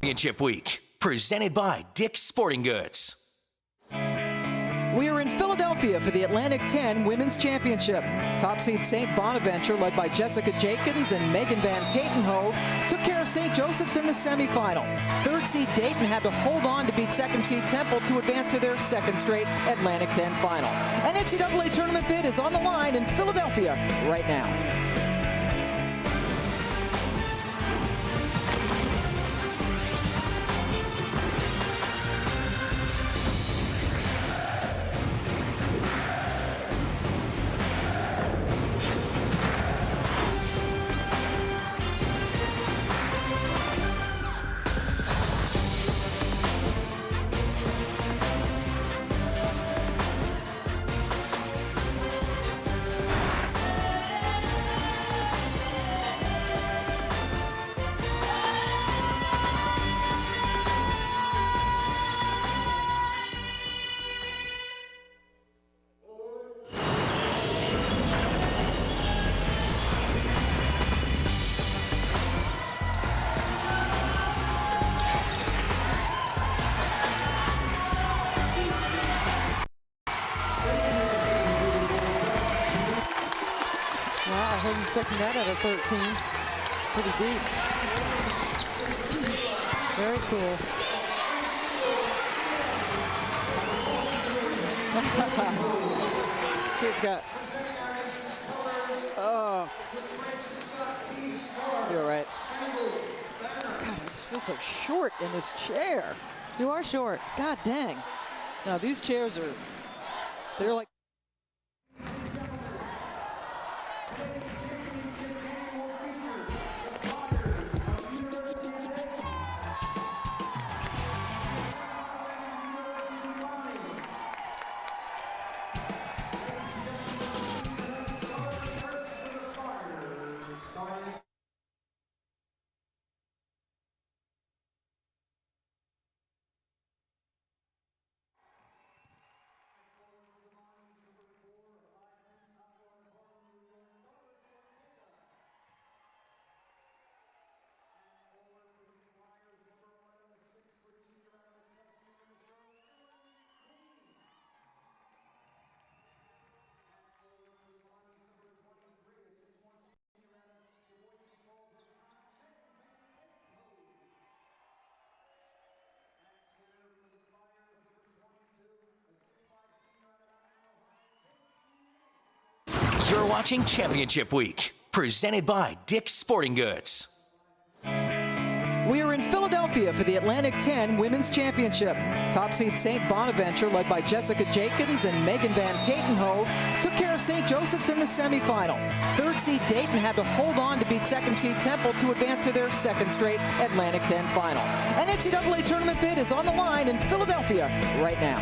Championship Week, presented by Dick's Sporting Goods. We are in Philadelphia for the Atlantic 10 Women's Championship. Top seed St. Bonaventure, led by Jessica Jenkins and Megan Van Tatenhove, took care of St. Joseph's in the semifinal. Third seed Dayton had to hold on to beat second seed Temple to advance to their second straight Atlantic 10 final. An NCAA tournament bid is on the line in Philadelphia right now. Wow, I wasn't expecting that at a 13. Pretty deep. Very cool. Kid's got... Oh. You're right. God, I just feel so short in this chair. You are short. God dang. Now, these chairs are... They're like... You're watching Championship Week, presented by Dick's Sporting Goods. We are in Philadelphia for the Atlantic 10 Women's Championship. Top seed St. Bonaventure, led by Jessica Jenkins and Megan Van Tatenhove, took care of St. Joseph's in the semifinal. Third seed Dayton had to hold on to beat second seed Temple to advance to their second straight Atlantic 10 final. An NCAA tournament bid is on the line in Philadelphia right now.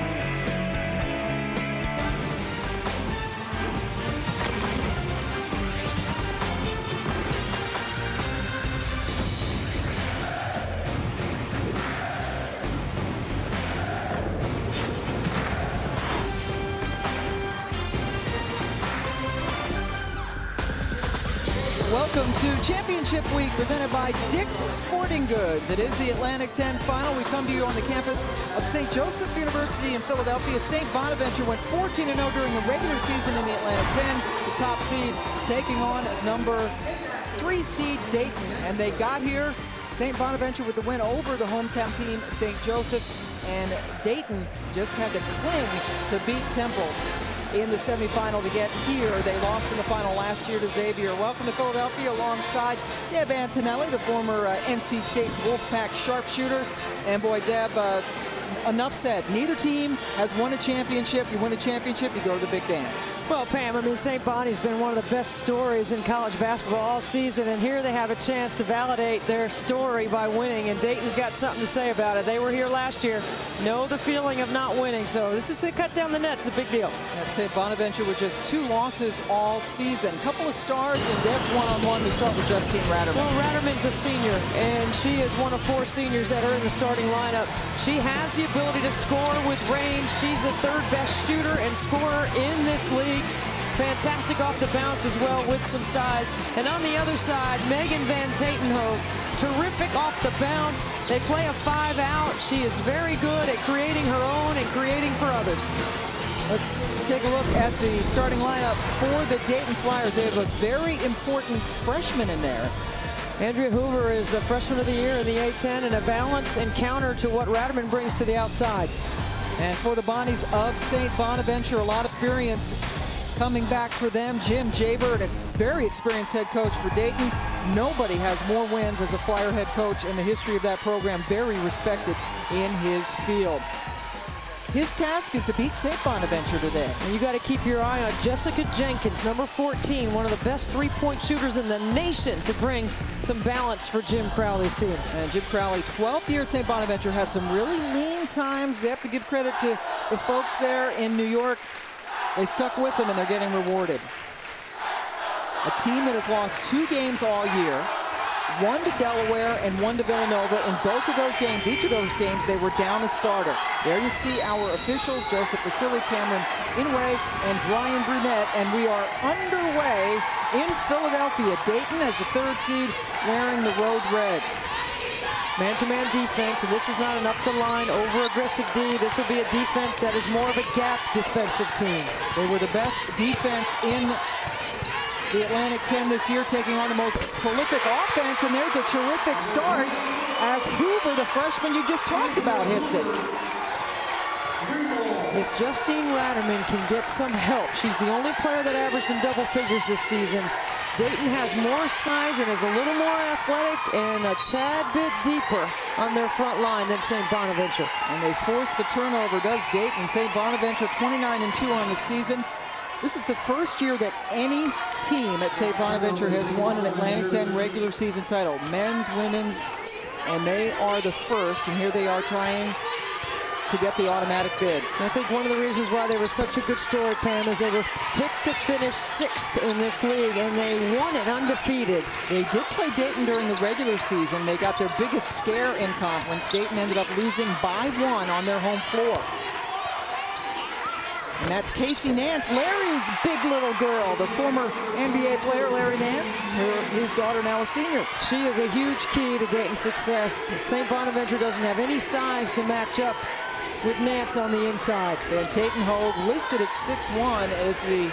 Welcome to Championship Week, presented by Dick's Sporting Goods. It is the Atlantic 10 final. We come to you on the campus of St. Joseph's University in Philadelphia. St. Bonaventure went 14-0 during the regular season in the Atlantic 10. The top seed taking on number 3 seed Dayton. And they got here, St. Bonaventure with the win over the hometown team, St. Joseph's. And Dayton just had to cling to beat Temple in the semifinal to get here. They lost in the final last year to Xavier. Welcome to Philadelphia alongside Deb Antonelli, the former NC State Wolfpack sharpshooter. And boy, Deb, enough said. Neither team has won a championship. You win a championship, you go to the big dance. Well, Pam, I mean, St. Bonnie's been one of the best stories in college basketball all season, and here they have a chance to validate their story by winning, and Dayton's got something to say about it. They were here last year, know the feeling of not winning, so this is to cut down the net. It's a big deal. St. Bonaventure with just 2 losses all season. Couple of stars in Deb's one-on-one. We start with Justine Ratterman. Well, Ratterman's a senior, and she is one of 4 seniors that are in the starting lineup. She has the ability to score with range. She's the 3rd best shooter and scorer in this league. Fantastic off the bounce as well with some size. And on the other side, Megan Van Tatenhove, terrific off the bounce. They play a 5-out. She is very good at creating her own and creating for others. Let's take a look at the starting lineup for the Dayton Flyers. They have a very important freshman in there. Andrea Hoover is the freshman of the year in the A-10, and a balance and counter to what Ratterman brings to the outside. And for the Bonnies of St. Bonaventure, a lot of experience coming back for them. Jim Jaybird, a very experienced head coach for Dayton. Nobody has more wins as a Flyer head coach in the history of that program. Very respected in his field. His task is to beat St. Bonaventure today. And you got to keep your eye on Jessica Jenkins, number 14, one of the best three-point shooters in the nation, to bring some balance for Jim Crowley's team. And Jim Crowley, 12th year at St. Bonaventure, had some really lean times. They have to give credit to the folks there in New York. They stuck with them, and they're getting rewarded. A team that has lost 2 games all year, 1 to Delaware and 1 to Villanova. In both of those games, each of those games, they were down a starter. There you see our officials, Joseph Vasily, Cameron Inouye, and Brian Brunette, and we are underway in Philadelphia. Dayton as the 3rd seed, wearing the Road Reds. Man-to-man defense, and this is not an up-the-line, over-aggressive D. This will be a defense that is more of a gap defensive team. They were the best defense in the Atlantic 10 this year, taking on the most prolific offense, and there's a terrific start as Hoover, the freshman you just talked about, hits it. If Justine Ratterman can get some help, she's the only player that averaged in double figures this season. Dayton has more size and is a little more athletic and a tad bit deeper on their front line than St. Bonaventure. And they force the turnover, does Dayton. St. Bonaventure 29-2 on the season. This is the first year that any team at St. Bonaventure has won an Atlantic 10 regular season title, men's, women's, and they are the first, and here they are trying to get the automatic bid. I think one of the reasons why they were such a good story, Pam, is they were picked to finish 6th in this league, and they won it undefeated. They did play Dayton during the regular season. They got their biggest scare in conference. Dayton ended up losing by 1 on their home floor. And that's Casey Nance, Larry's big little girl, the former NBA player Larry Nance, his daughter now a senior. She is a huge key to Dayton's success. St. Bonaventure doesn't have any size to match up with Nance on the inside. Van Tatenhove listed at 6'1" as the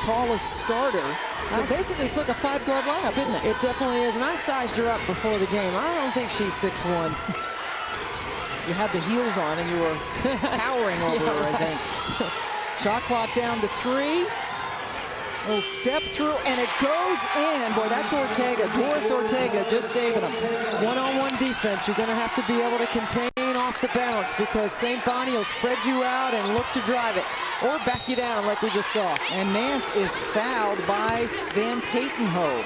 tallest starter. So basically it's like a 5-guard lineup, isn't it? It definitely is, and I sized her up before the game. I don't think she's 6'1". You had the heels on and you were towering over her, I think. Shot clock down to 3. Little step through, and it goes in. Boy, that's Ortega. Doris Ortega just saving them. One-on-one defense. You're going to have to be able to contain off the bounce because St. Bonnie will spread you out and look to drive it or back you down like we just saw. And Nance is fouled by Van Tatenhove.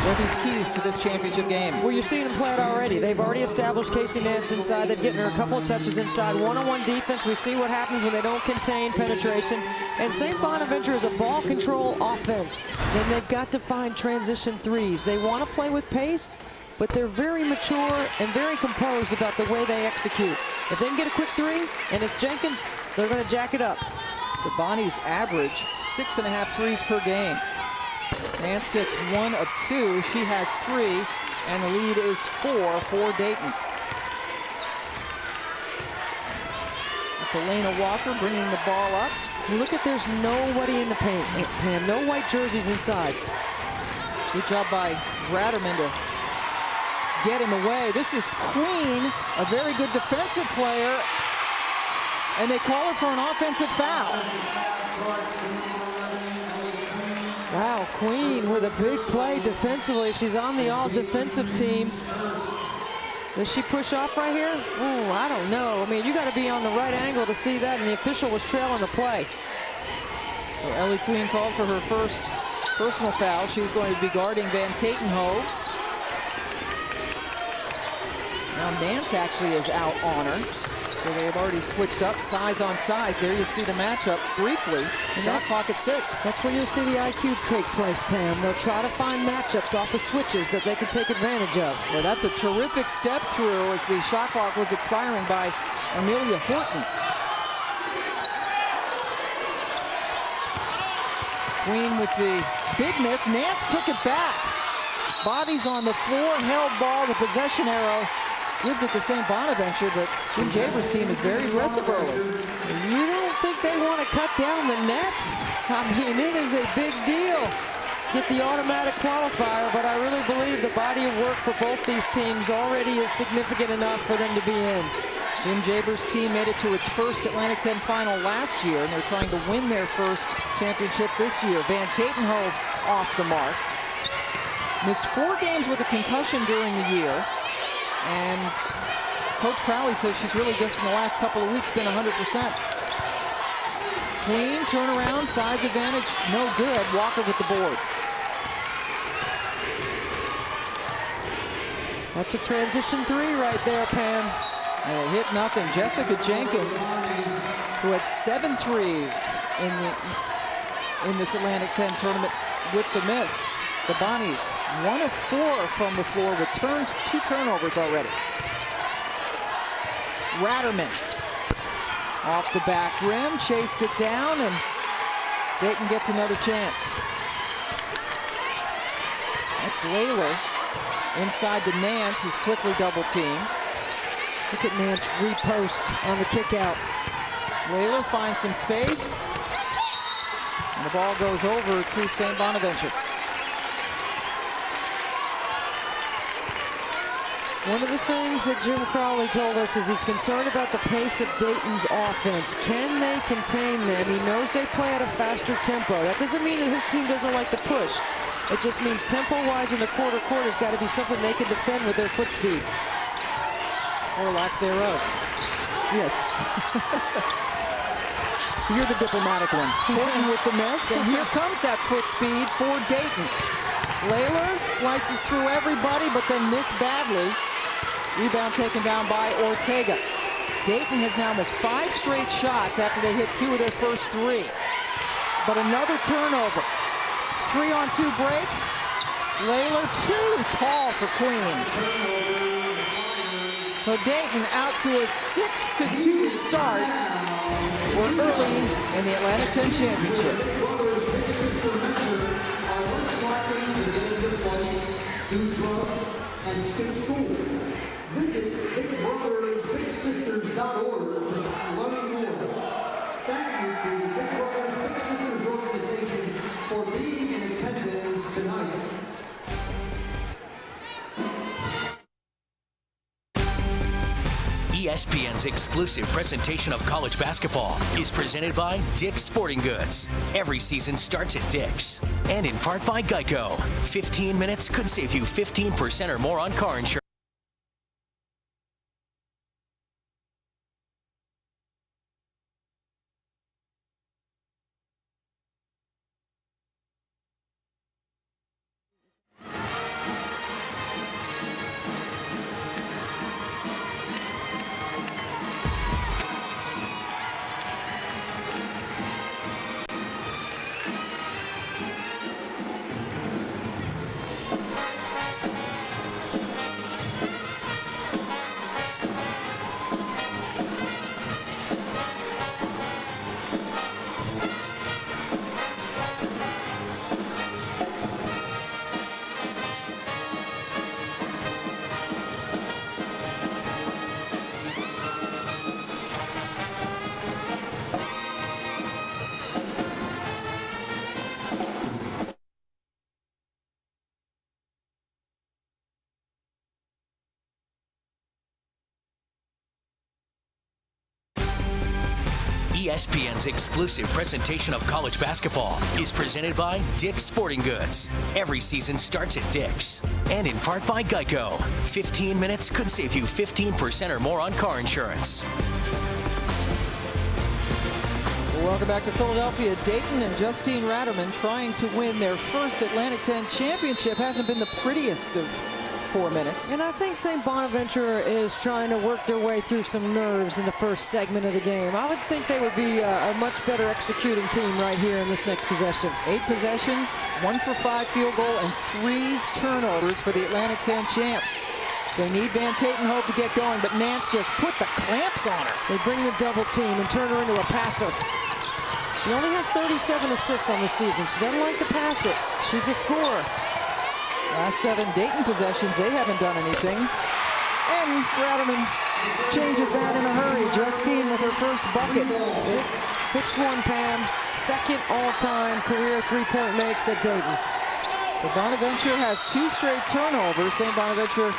They're these keys to this championship game. Well, you're seeing them play it already. They've already established Casey Nance inside. They're getting her a couple of touches inside. One-on-one defense. We see what happens when they don't contain penetration. And St. Bonaventure is a ball control offense. And they've got to find transition threes. They want to play with pace, but they're very mature and very composed about the way they execute. If they can get a quick 3, and if Jenkins, they're going to jack it up. The Bonnies average 6.5 threes per game. Nance gets 1 of 2. She has 3, and the lead is 4 for Dayton. It's Elena Walker bringing the ball up. Look at, there's nobody in the paint, Pam. No white jerseys inside. Good job by Ratterman to get in the way. This is Queen, a very good defensive player, and they call her for an offensive foul. Wow, Queen with a big play defensively. She's on the all-defensive team. Does she push off right here? Oh, I don't know. I mean, you got to be on the right angle to see that, and the official was trailing the play. So Ellie Queen called for her first personal foul. She's going to be guarding Van Tatenhove. Now Nance actually is out on her. So they have already switched up size on size. There you see the matchup briefly. Shot clock at 6. That's where you'll see the IQ take place, Pam. They'll try to find matchups off of switches that they can take advantage of. Well, that's a terrific step through as the shot clock was expiring by Amelia Horton. Queen with the big miss. Nance took it back. Bodies on the floor, held ball. The possession arrow gives it to St. Bonaventure, but Jim Jaber's team is very aggressive early. You don't think they want to cut down the nets? I mean, it is a big deal. Get the automatic qualifier, but I really believe the body of work for both these teams already is significant enough for them to be in. Jim Jaber's team made it to its first Atlantic 10 final last year, and they're trying to win their first championship this year. Van Tatenhove off the mark. Missed 4 games with a concussion during the year, and Coach Crowley says she's really just in the last couple of weeks been 100%. Queen, turnaround, size advantage, no good. Walker with the board. That's a transition 3 right there, Pam. And it hit nothing. Jessica Jenkins, who had 7 threes in this Atlantic 10 tournament with the miss. The Bonnies, 1 of 4 from the floor with 2 turnovers already. Ratterman off the back rim, chased it down, and Dayton gets another chance. That's Layler inside to Nance, who's quickly double teamed. Look at Nance repost on the kick out. Layler finds some space, and the ball goes over to St. Bonaventure. One of the things that Jim Crowley told us is he's concerned about the pace of Dayton's offense. Can they contain them? He knows they play at a faster tempo. That doesn't mean that his team doesn't like to push. It just means tempo-wise in the quarter's got to be something they can defend with their foot speed. Or lack thereof. Yes. So you're the diplomatic one. Horton with the miss, and here comes that foot speed for Dayton. Layler slices through everybody, but then missed badly. Rebound taken down by Ortega. Dayton has now missed 5 straight shots after they hit 2 of their first 3. But another turnover. 3-on-2 break. Layler too tall for Queen. So Dayton out to a 6-2 start. We're early in the Atlantic 10 championship. Do drugs and skip school. Visit BigBrothersBigSisters.org to learn more. Thank you to the Big Brothers Big Sisters organization for being in attendance tonight. ESPN's exclusive presentation of college basketball is presented by Dick's Sporting Goods. Every season starts at Dick's. And in part by Geico. 15 minutes could save you 15% or more on car insurance. ESPN's exclusive presentation of college basketball is presented by Dick's Sporting Goods. Every season starts at Dick's. And in part by Geico. 15 minutes could save you 15% or more on car insurance. Welcome back to Philadelphia. Dayton and Justine Ratterman trying to win their first Atlantic 10 championship. Hasn't been the prettiest of 4 minutes. And I think St. Bonaventure is trying to work their way through some nerves in the first segment of the game. I would think they would be a much better executing team right here in this next possession. 8 possessions, 1 for 5 field goal, and 3 turnovers for the Atlantic 10 champs. They need Van Tatenhove to get going, but Nance just put the clamps on her. They bring the double team and turn her into a passer. She only has 37 assists on the season. She doesn't like to pass it. She's a scorer. Last 7 Dayton possessions, they haven't done anything. And Ratterman changes that in a hurry. Justine with her first bucket. 6'1", Pam. Second all-time career three-point makes at Dayton. The Bonaventure has 2 straight turnovers. St. Bonaventure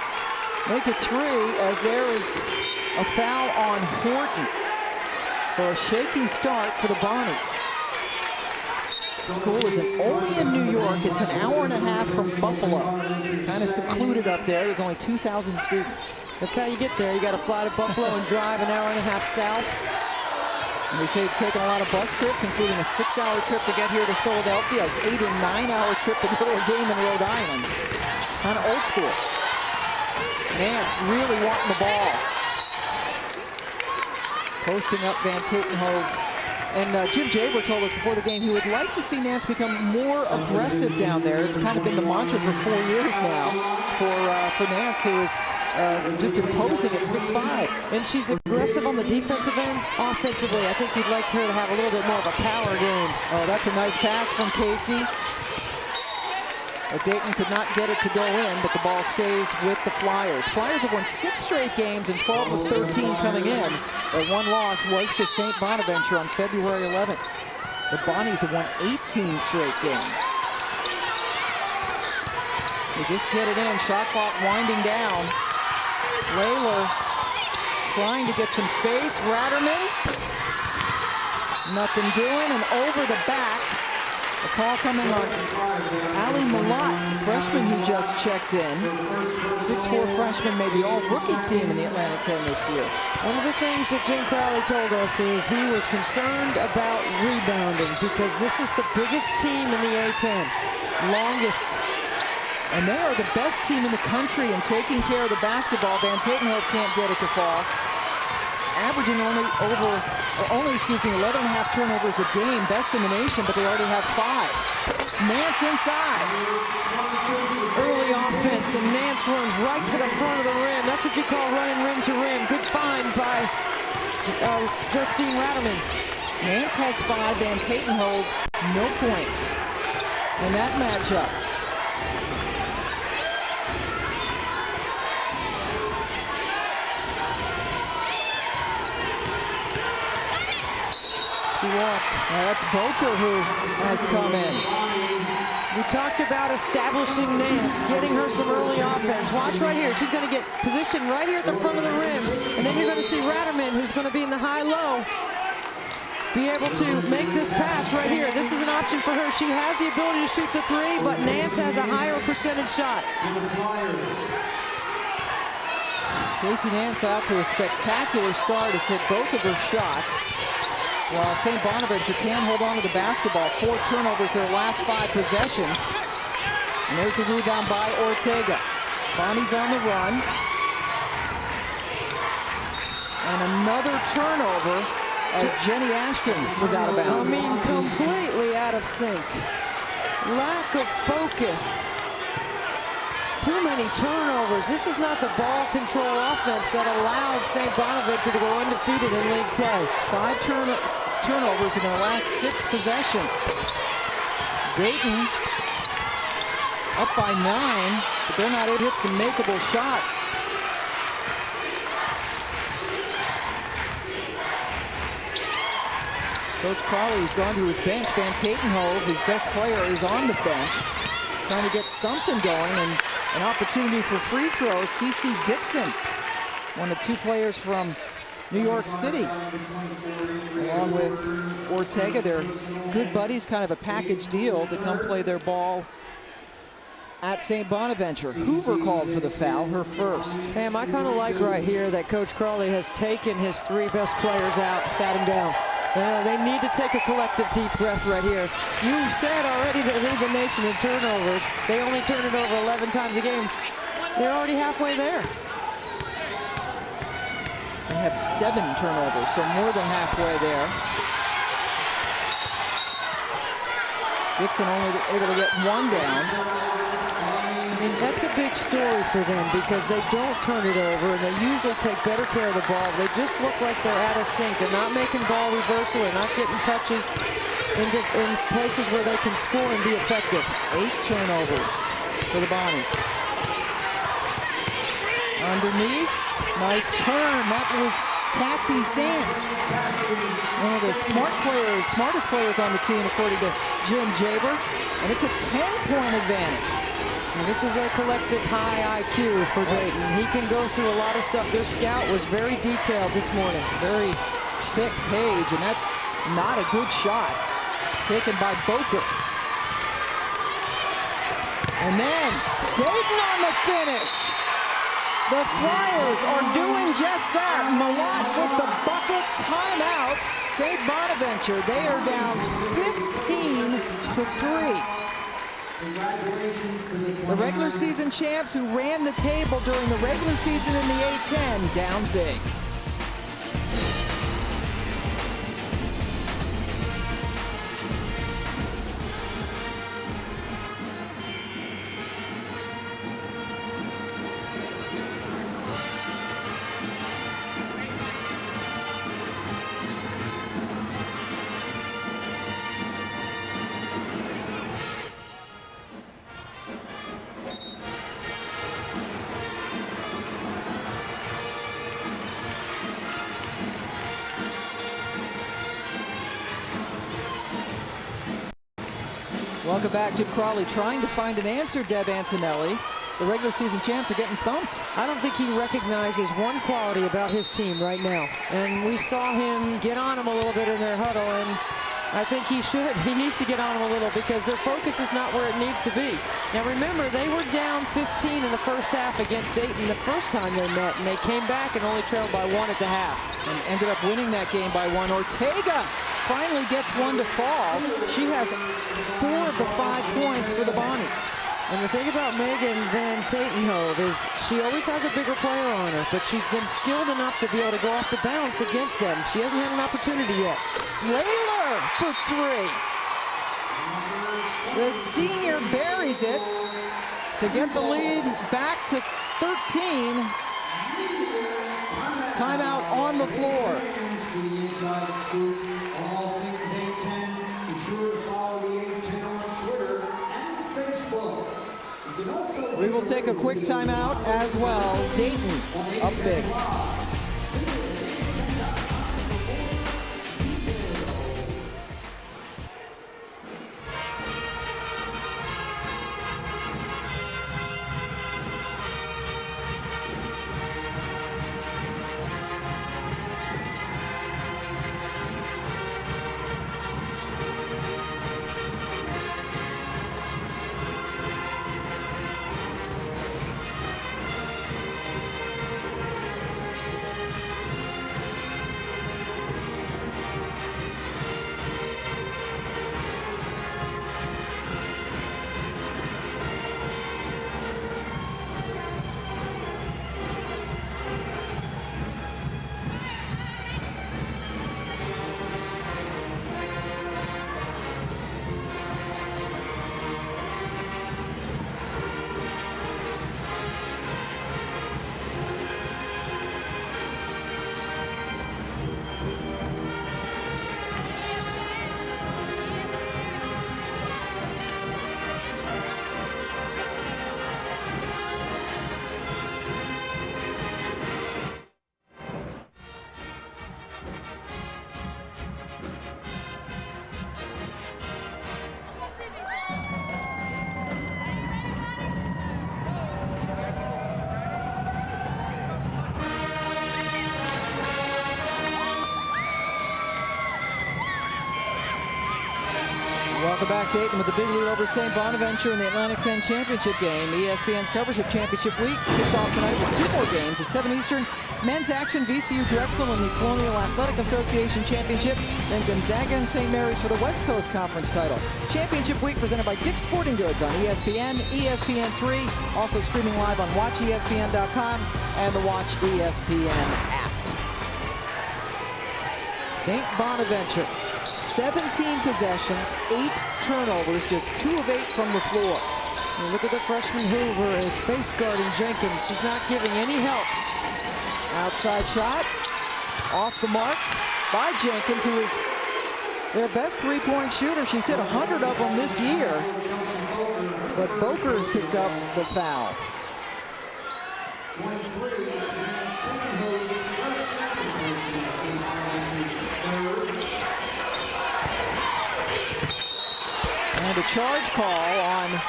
make it 3 as there is a foul on Horton. So a shaky start for the Bonnies. School isn't only in New York. It's an hour and a half from Buffalo. Kind of secluded up there. There's only 2,000 students. That's how you get there. You got to fly to Buffalo and drive an hour and a half south. And they say they've taken a lot of bus trips, including a 6-hour trip to get here to Philadelphia, an 8 or 9-hour trip to go to a game in Rhode Island. Kind of old school. Nance really wanting the ball. Posting up Van Tatenhove. And Jim Jaber told us before the game he would like to see Nance become more aggressive down there. It's kind of been the mantra for 4 years now for Nance, who is just imposing at 6'5". And she's aggressive on the defensive end. Offensively, I think you'd like her to have a little bit more of a power game. Oh, that's a nice pass from Casey. But Dayton could not get it to go in, but the ball stays with the Flyers. Flyers have won 6 straight games and 12 of 13 coming in. Their one loss was to St. Bonaventure on February 11th. The Bonnies have won 18 straight games. They just get it in. Shot clock winding down. Layler trying to get some space. Ratterman. Nothing doing, and over the back. A call coming on Ali Malott, the freshman who just checked in. 6'4" freshman, made the all-rookie team in the Atlantic 10 this year. One of the things that Jim Crowley told us is he was concerned about rebounding because this is the biggest team in the A-10, longest. And they are the best team in the country in taking care of the basketball. Van Tatenhove can't get it to fall. Averaging only 11.5 turnovers a game, best in the nation, but they already have 5. Nance inside. Early offense, and Nance runs right to the front of the rim. That's what you call running rim to rim. Good find by Justine Ratterman. Nance has 5, Van Tatenhove, no points in that matchup. She walked. Now that's Boker who has come in. We talked about establishing Nance, getting her some early offense. Watch right here. She's going to get positioned right here at the front of the rim. And then you're going to see Ratterman, who's going to be in the high-low, be able to make this pass right here. This is an option for her. She has the ability to shoot the 3, but Nance has a higher percentage shot. Casey Nance out to a spectacular start. Has hit both of her shots. While St. Bonaventure can hold on to the basketball. 4 turnovers their last 5 possessions. And there's the rebound by Ortega. Bonnie's on the run. And another turnover as Jenny Ashton was out of bounds. I mean, completely out of sync. Lack of focus. Too many turnovers. This is not the ball control offense that allowed St. Bonaventure to go undefeated in league play. 5 turnovers in their last 6 possessions. Dayton up by 9, but they're not able to hit some makeable shots. Coach Crawley's gone to his bench. Van Tatenhove, his best player, is on the bench, trying to get something going, and an opportunity for free throws. CeCe Dixon, one of 2 players from New York City, along with Ortega. They're good buddies, kind of a package deal to come play their ball at St. Bonaventure. Hoover called for the foul, her first. Pam, I kind of like right here that Coach Crawley has taken his 3 best players out, sat them down. They need to take a collective deep breath right here. You've said already they lead the nation in turnovers. They only turn it over 11 times a game. They're already halfway there. They have 7 turnovers, so more than halfway there. Dixon only able to get 1 down. I mean, that's a big story for them because they don't turn it over, and they usually take better care of the ball. They just look like they're out of sync. They're not making ball reversal. They're not getting touches. in places where they can score and be effective. 8 turnovers for the Bonnies. Underneath, nice turn. That was Cassie Sands, one of the smartest players on the team, according to Jim Jaber. And it's a 10-point advantage. And this is a collective high IQ for Dayton. He can go through a lot of stuff. Their scout was very detailed this morning. Very thick page, and that's not a good shot taken by Boker. And then Dayton on the finish. The Flyers are doing just that. Malott with the bucket. Timeout. St. Bonaventure. They are down 15-3. The regular season champs who ran the table during the regular season in the A-10 down big. Welcome back, Jim Crawley trying to find an answer, Deb Antonelli. The regular season champs are getting thumped. I don't think he recognizes one quality about his team right now. And we saw him get on him a little bit in their huddle, and I think he should. He needs to get on him a little because their focus is not where it needs to be. Now remember, they were down 15 in the first half against Dayton the first time they met, and they came back and only trailed by 1 at the half. And ended up winning that game by 1. Ortega finally gets one to fall. She has 4 of the 5 points for the Bonnies. And the thing about Megan Van Tatenhove is she always has a bigger player on her, but she's been skilled enough to be able to go off the bounce against them. She hasn't had an opportunity yet. Whaler for 3. The senior buries it to get the lead back to 13. Timeout on the floor. All things A-10, be sure to follow the A-10 on Twitter and Facebook. You can also We will take a quick timeout as well. Dayton up big. Welcome back, Dayton, with the big lead over St. Bonaventure in the Atlantic 10 championship game. ESPN's coverage of Championship Week tips off tonight with 2 more games at 7 Eastern. Men's action, VCU Drexel in the Colonial Athletic Association Championship. Then Gonzaga and St. Mary's for the West Coast Conference title. Championship Week presented by Dick's Sporting Goods on ESPN, ESPN3, also streaming live on WatchESPN.com and the Watch ESPN app. St. Bonaventure. 17 possessions, 8 turnovers, just 2 of 8 from the floor. And look at the freshman Hoover is face guarding Jenkins. She's not giving any help. Outside shot, off the mark by Jenkins, who is their best three-point shooter. She's hit 100 of them this year. But Boker has picked up the foul. And a charge call on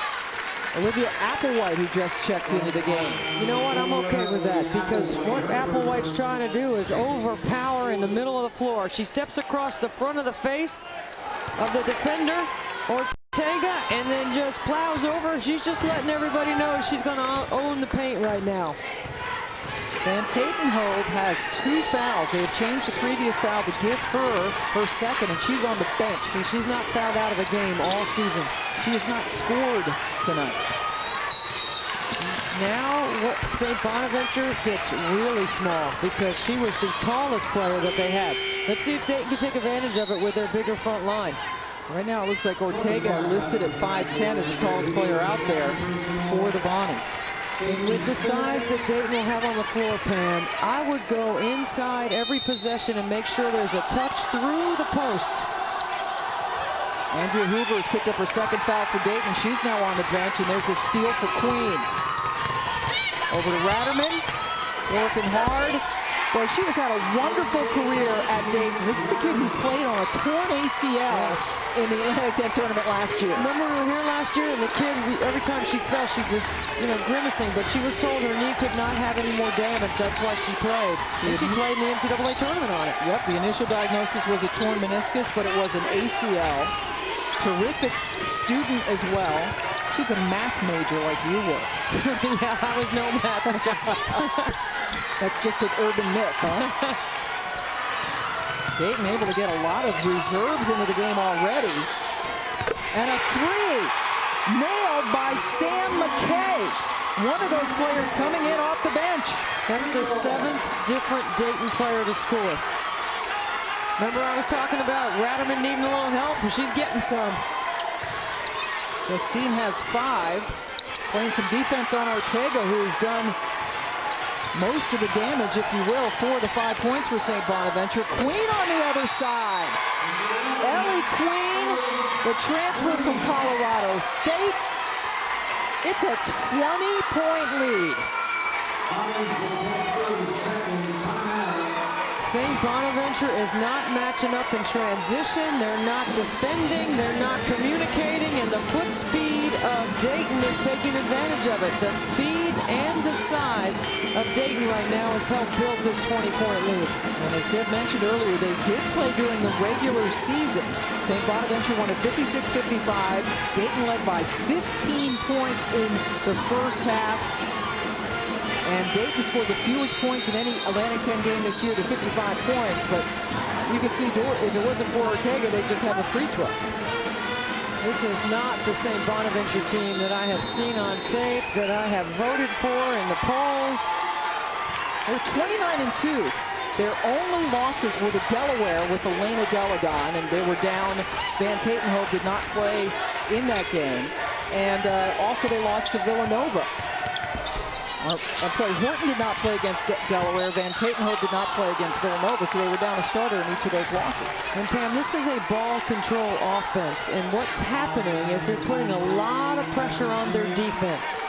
Olivia Applewhite, who just checked into the game. You know what? I'm okay with that, because what Applewhite's trying to do is overpower in the middle of the floor. She steps across the front of the face of the defender, Ortega, and then just plows over. She's just letting everybody know she's going to own the paint right now. Van Tatenhove has 2 fouls. They have changed the previous foul to give her second, and she's on the bench. She's not fouled out of the game all season. She has not scored tonight. Now St. Bonaventure gets really small because she was the tallest player that they had. Let's see if Dayton can take advantage of it with their bigger front line. Right now it looks like Ortega listed at 5'10" as the tallest player out there for the Bonnies. And with the size that Dayton will have on the floor, Pam, I would go inside every possession and make sure there's a touch through the post. Andrea Hoover has picked up her second foul for Dayton. She's now on the bench, and there's a steal for Queen. Over to Ratterman, working hard. Boy, she has had a wonderful career at Dayton. This is the kid who played on a torn ACL in the A-10 tournament last year. Remember we were here last year, and the kid, every time she fell, she was, grimacing, but she was told her knee could not have any more damage. That's why she played. And she played in the NCAA tournament on it. Yep, the initial diagnosis was a torn meniscus, but it was an ACL. Terrific student as well. She's a math major like you were. Yeah, I was no math major. That's just an urban myth, huh? Dayton able to get a lot of reserves into the game already. And a 3 nailed by Sam McKay. One of those players coming in off the bench. That's the 7th different Dayton player to score. Remember I was talking about Ratterman needing a little help, and she's getting some. Justine has 5. Playing some defense on Ortega, who's done most of the damage, if you will, for the 5 points for St. Bonaventure. Queen on the other side. Ellie Queen, the transfer from Colorado State. It's a 20-point lead. St. Bonaventure is not matching up in transition. They're not defending. They're not communicating. And the foot speed of Dayton is taking advantage of it. The speed and the size of Dayton right now has helped build this 20-point lead. And as Deb mentioned earlier, they did play during the regular season. St. Bonaventure won at 56-55. Dayton led by 15 points in the first half. And Dayton scored the fewest points in any Atlantic 10 game this year to 55 points. But you can see if it wasn't for Ortega, they'd just have a free throw. This is not the St. Bonaventure team that I have seen on tape, that I have voted for in the polls. They're 29-2. Their only losses were to Delaware with Elena Delagon, and they were down. Van Tatenhove did not play in that game. And also they lost to Villanova. I'm sorry, Horton did not play against Delaware. Van Tatenhove did not play against Villanova, so they were down a starter in each of those losses. And Pam, this is a ball control offense, and what's happening is they're putting a lot of pressure on their defense.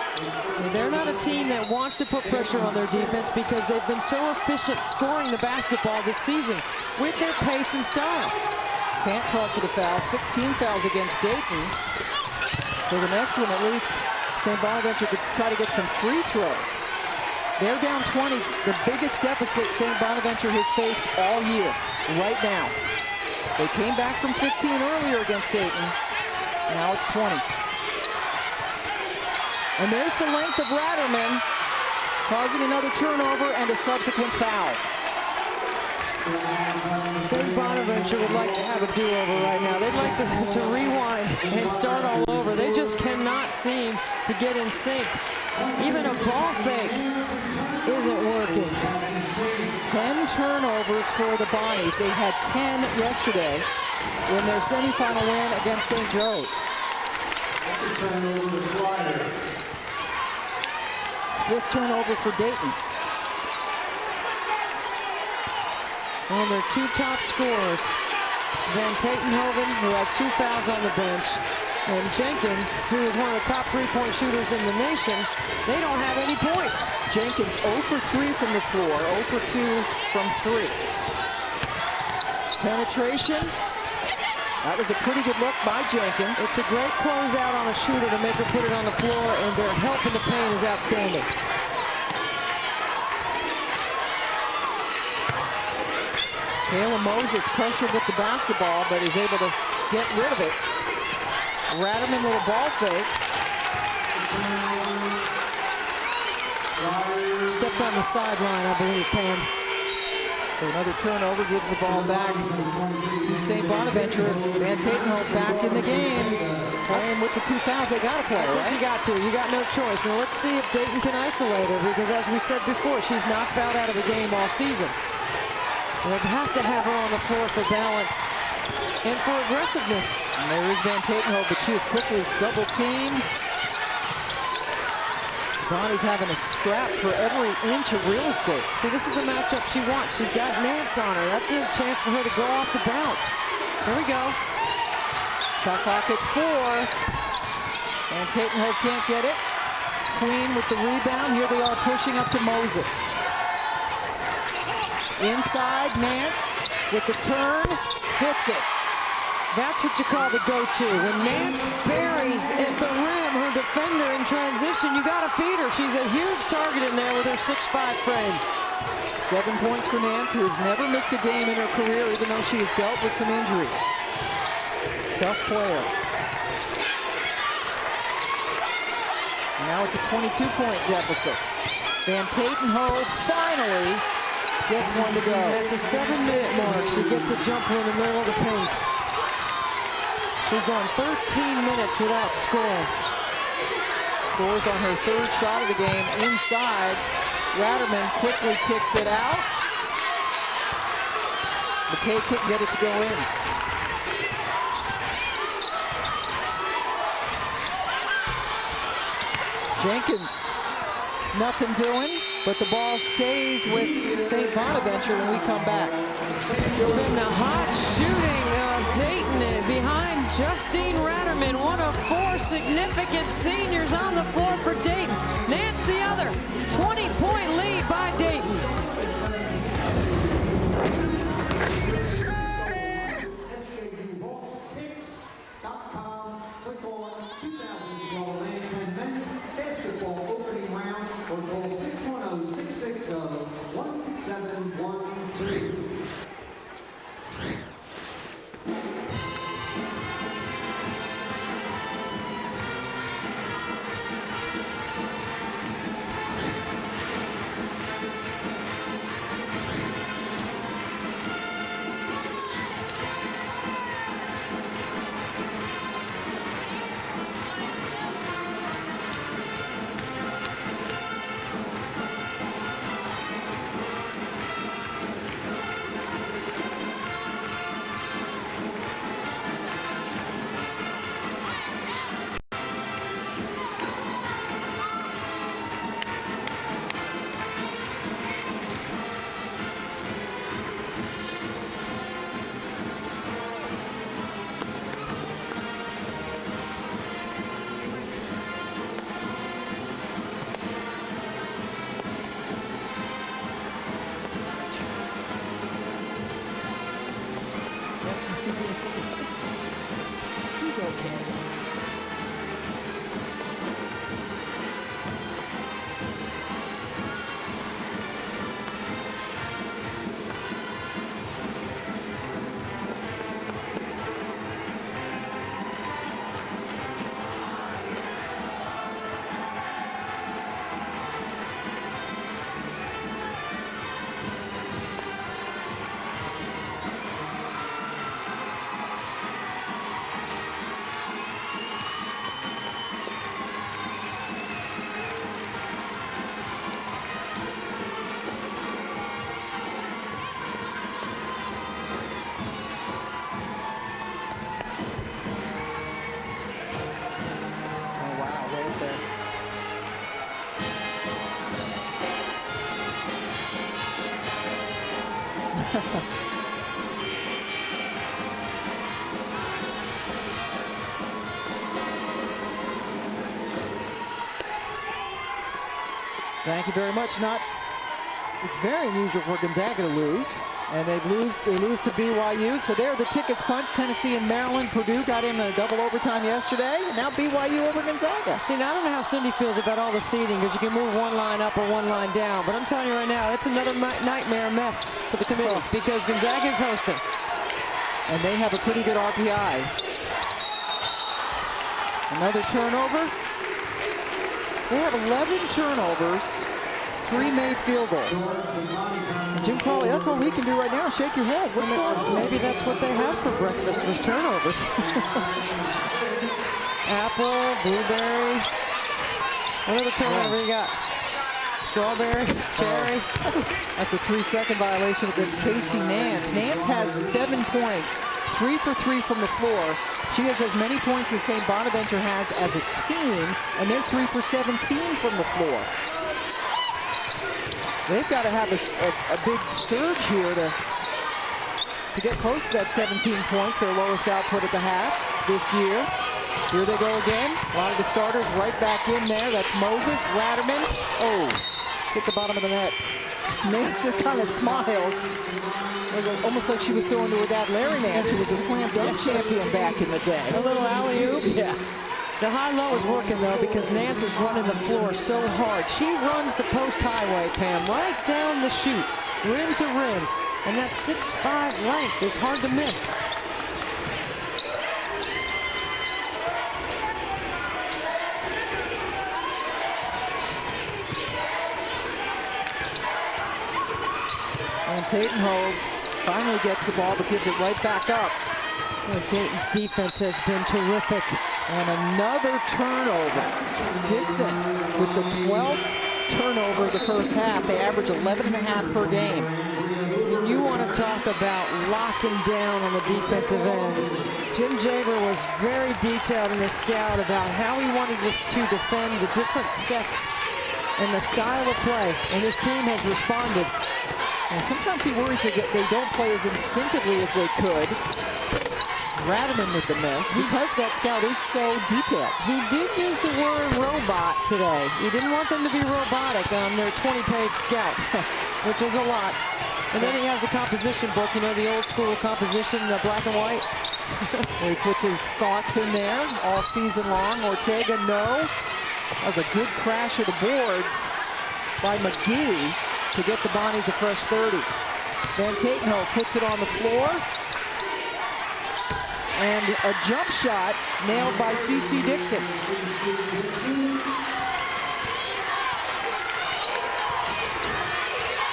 And they're not a team that wants to put pressure on their defense because they've been so efficient scoring the basketball this season with their pace and style. Sant called for the foul, 16 fouls against Dayton. So the next one, at least, St. Bonaventure could try to get some free throws. They're down 20, the biggest deficit St. Bonaventure has faced all year, right now. They came back from 15 earlier against Dayton. Now it's 20. And there's the length of Ratterman, causing another turnover and a subsequent foul. St. Bonaventure would like to have a do-over right now. They'd like to rewind and start all over. They just cannot seem to get in sync. Even a ball fake isn't working. 10 turnovers for the Bonnies. They had 10 yesterday in their semifinal win against St. Joe's. 5th turnover for Dayton. And their 2 top scorers Van Tatenhoven, who has 2 fouls on the bench, and Jenkins, who is one of the top 3-point shooters in the nation. They don't have any points. Jenkins 0 for 3 from the floor, 0 for 2 from 3. Penetration. That was a pretty good look by Jenkins. It's a great closeout on a shooter to make her put it on the floor, and their help in the paint is outstanding. Kayla Moses pressured with the basketball, but is able to get rid of it. Radaman, little ball fake. Stepped on the sideline, I believe, Pam. So another turnover gives the ball back to St. Bonaventure. Van Tatenhoven back in the game, playing with the 2 fouls. They got to play, right? You got to. You got no choice. Now let's see if Dayton can isolate her, because as we said before, she's not fouled out of the game all season. They have to have her on the floor for balance and for aggressiveness. And there is Van Tatenhoven, but she is quickly double teamed. Bonnie's having a scrap for every inch of real estate. See, this is the matchup she wants. She's got Nance on her. That's a chance for her to go off the bounce. Here we go. Shot clock at 4. Van Tatenhoven can't get it. Queen with the rebound. Here they are pushing up to Moses. Inside, Nance with the turn, hits it. That's what you call the go-to. When Nance buries at the rim her defender in transition, you got to feed her. She's a huge target in there with her 6'5" frame. 7 points for Nance, who has never missed a game in her career, even though she has dealt with some injuries. Tough player. And now it's a 22-point deficit. Van Tatenhoven finally gets one to go. At the 7-minute mark, she gets a jumper in the middle of the paint. She's gone 13 minutes without scoring. Scores on her 3rd shot of the game inside. Radaman quickly kicks it out. McKay couldn't get it to go in. Jenkins, nothing doing, but the ball stays with St. Bonaventure when we come back. It's been the hot shooting of Dayton behind Justine Radaman, one of 4 significant seniors on the floor for Dayton. Nance the other. 20-point lead by Dayton. SJUHawksTix.com. Click on 2012 A-10 men's basketball opening round or call 610-660-1712. He's okay. Thank you very much. It's very unusual for Gonzaga to lose. And they lose to BYU. So there are the tickets punched. Tennessee and Maryland. Purdue got in a double overtime yesterday. And now BYU over Gonzaga. See, now I don't know how Cindy feels about all the seeding, because you can move one line up or one line down. But I'm telling you right now, it's another nightmare mess for the committee, because Gonzaga is hosting. And they have a pretty good RPI. Another turnover. They have 11 turnovers, 3 made field goals. Jim Crawley, that's all he can do right now. Shake your head. What's going on? Maybe that's what they had for breakfast, was turnovers. Apple, blueberry. What other turnover you got? Strawberry, cherry. That's a 3-second violation against Casey Nance. Nance has 7 points, 3 for 3 from the floor. She has as many points as St. Bonaventure has as a team, and they're 3 for 17 from the floor. They've got to have a big surge here to get close to that 17 points, their lowest output at the half this year. Here they go again. A lot of the starters right back in there. That's Moses, Ratterman. Oh, hit the bottom of the net. Nance just kind of smiles. Almost like she was throwing to her dad, Larry Nance, who was a slam dunk champion back in the day. A little alley-oop. Yeah. The high-low is working, though, because Nance is running the floor so hard. She runs the post highway, Pam, right down the chute, rim to rim. And that 6'5" length is hard to miss. And Tatenhove finally gets the ball, but gives it right back up. Well, Dayton's defense has been terrific. And another turnover. Dixon with the 12th turnover of the first half. They average 11.5 per game. And you want to talk about locking down on the defensive end. Jim Jaber was very detailed in his scout about how he wanted to defend the different sets and the style of play, and his team has responded. And sometimes he worries that they don't play as instinctively as they could. Ratterman with the miss, because that scout is so detailed. He did use the word robot today. He didn't want them to be robotic on their 20-page scout, which is a lot. And then he has a composition book, you know, the old school composition, the black and white. Where he puts his thoughts in there all season long. Ortega, no. That was a good crash of the boards by McGee to get the Bonnies a fresh 30. Van Tatenhove puts it on the floor. And a jump shot nailed by C.C. Dixon.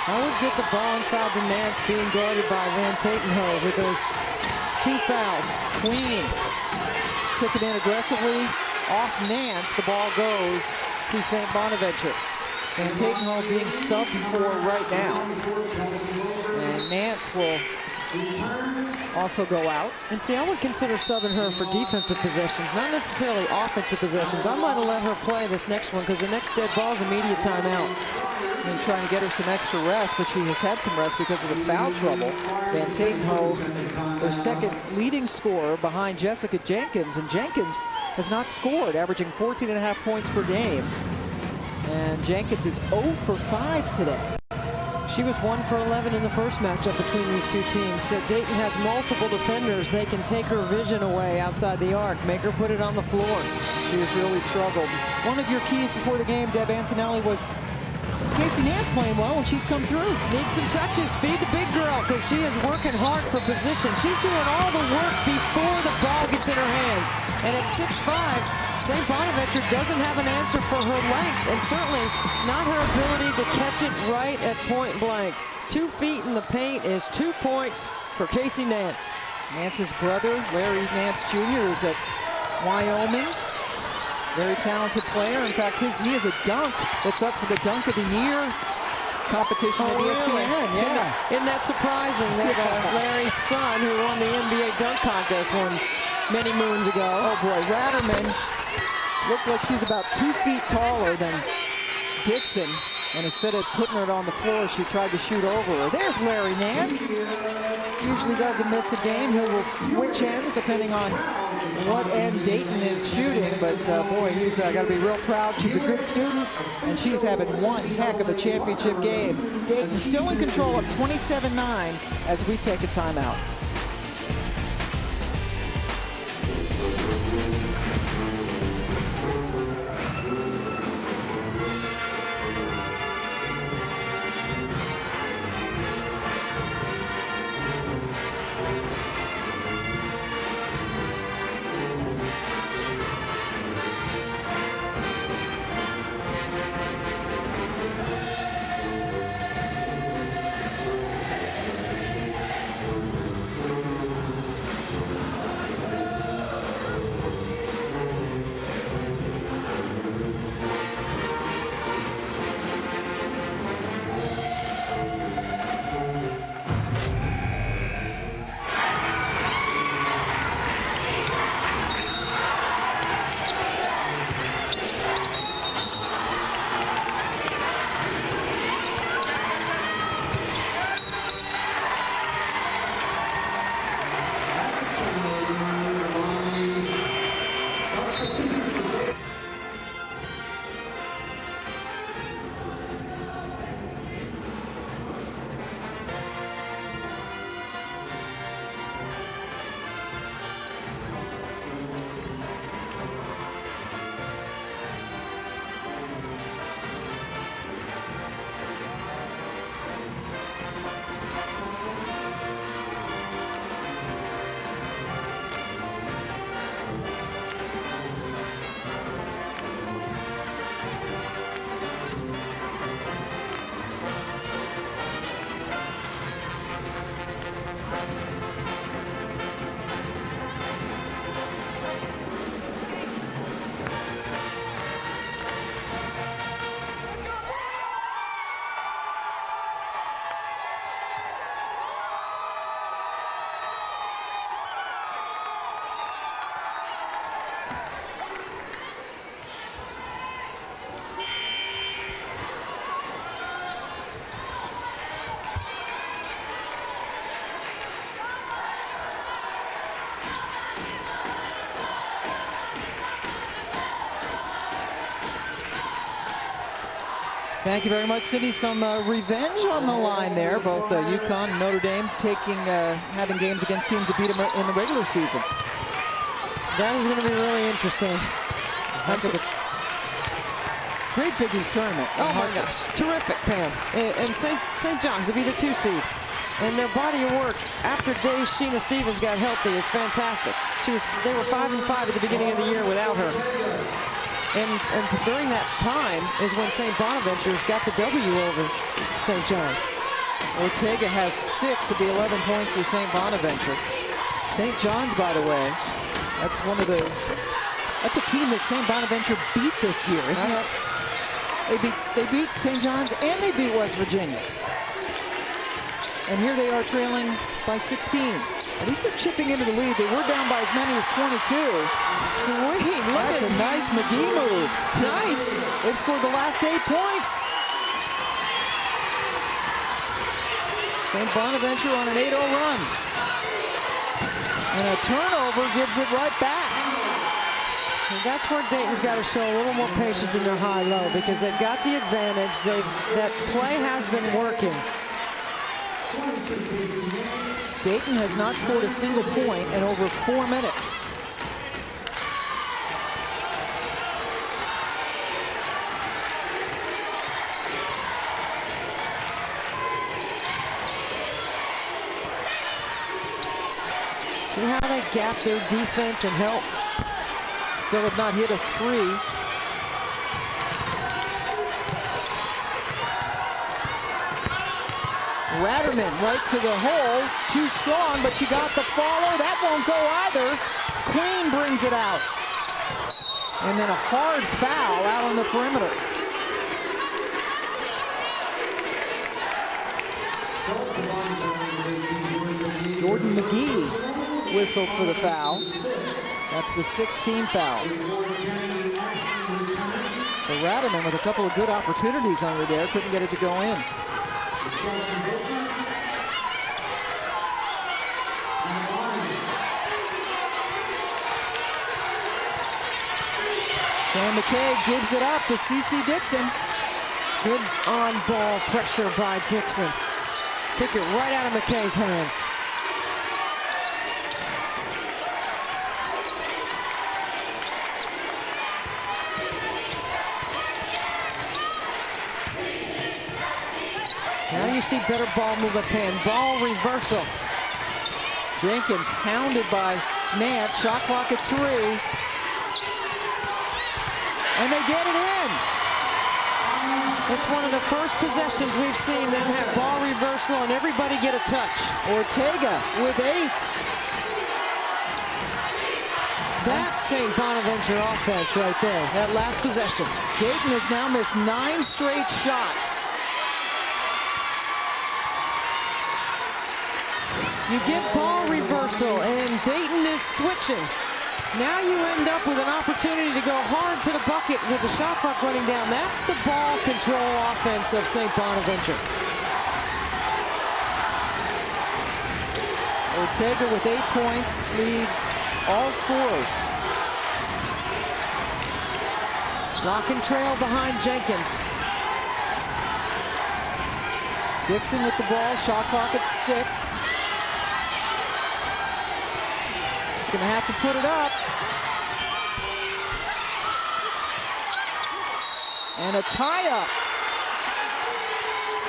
I would get the ball inside the Nance, being guarded by Van Tatenhove with those 2 fouls. Queen took it in aggressively off Nance. The ball goes to St. Bonaventure. Van Tatenhove being subbed for right now. And Nance will also go out. And see, I would consider subbing her for defensive possessions, not necessarily offensive possessions. I might have let her play this next one, because the next dead ball is immediate timeout. And trying to get her some extra rest, but she has had some rest because of the foul trouble. Van Tatenhove, their second leading scorer behind Jessica Jenkins, and Jenkins has not scored, averaging 14.5 points per game. And Jenkins is 0 for 5 today. She was 1 for 11 in the first matchup between these two teams. So Dayton has multiple defenders. They can take her vision away outside the arc, make her put it on the floor. She has really struggled. One of your keys before the game, Deb Antonelli, was Casey Nance playing well, and she's come through. Needs some touches. Feed the big girl, because she is working hard for position. She's doing all the work before the ball gets in her hands. And at 6'5", St. Bonaventure doesn't have an answer for her length, and certainly not her ability to catch it right at point blank. 2 feet in the paint is 2 points for Casey Nance. Nance's brother, Larry Nance Jr., is at Wyoming. Very talented player. In fact, he is a dunk that's up for the Dunk of the Year competition at ESPN. Really? Yeah. Isn't that surprising that Larry's son, who won the NBA dunk contest many moons ago. Oh boy, Ratterman looked like she's about 2 feet taller than Dixon. And instead of putting it on the floor, she tried to shoot over her. There's Larry Nance. Usually doesn't miss a game. He will switch ends depending on what end Dayton is shooting. But boy, he's got to be real proud. She's a good student, and she's having one heck of a championship game. Dayton still in control of 27-9 as we take a timeout. Thank you very much, Cindy. Some revenge on the line there. Both UConn and Notre Dame having games against teams that beat them in the regular season. That is going to be really interesting. Great Big East tournament. Oh my gosh, terrific, Pam. And St. John's will be the 2 seed. And their body of work after Day Sheena Stevens got healthy is fantastic. They were 5-5 at the beginning of the year without her. And during that time is when St. Bonaventure's got the W over St. John's. Ortega has 6 of the 11 points for St. Bonaventure. St. John's, by the way, that's a team that St. Bonaventure beat this year, isn't it? They beat St. John's and they beat West Virginia. And here they are trailing by 16. At least they're chipping into the lead. They were down by as many as 22. Sweet. That's a nice McGee move. Nice. They've scored the last 8 points. St. Bonaventure on an 8-0 run. And a turnover gives it right back. And that's where Dayton's got to show a little more patience in their high-low because they've got the advantage. That play has been working. Dayton has not scored a single point in over 4 minutes. See how they gap their defense and help? Still have not hit a 3. Ratterman right to the hole, too strong, but she got the follow. That won't go either. Queen brings it out. And then a hard foul out on the perimeter. Jordan McGee whistled for the foul. That's the 16th foul. So Rademan with a couple of good opportunities under there, couldn't get it to go in. Sam McKay gives it up to C.C. Dixon. Good on-ball pressure by Dixon. Took it right out of McKay's hands. Now you see better ball movement pan. Ball reversal. Jenkins hounded by Nance. Shot clock at 3. And they get it in. It's one of the first possessions we've seen them have ball reversal and everybody get a touch. Ortega with 8. That's St. Bonaventure offense right there, that last possession. Dayton has now missed 9 straight shots. You get ball reversal and Dayton is switching. Now you end up with an opportunity to go hard to the bucket with the shot clock running down. That's the ball control offense of St. Bonaventure. Ortega with 8 points leads all scorers. Lock and trail behind Jenkins. Dixon with the ball, shot clock at 6. She's gonna have to put it up. And a tie-up.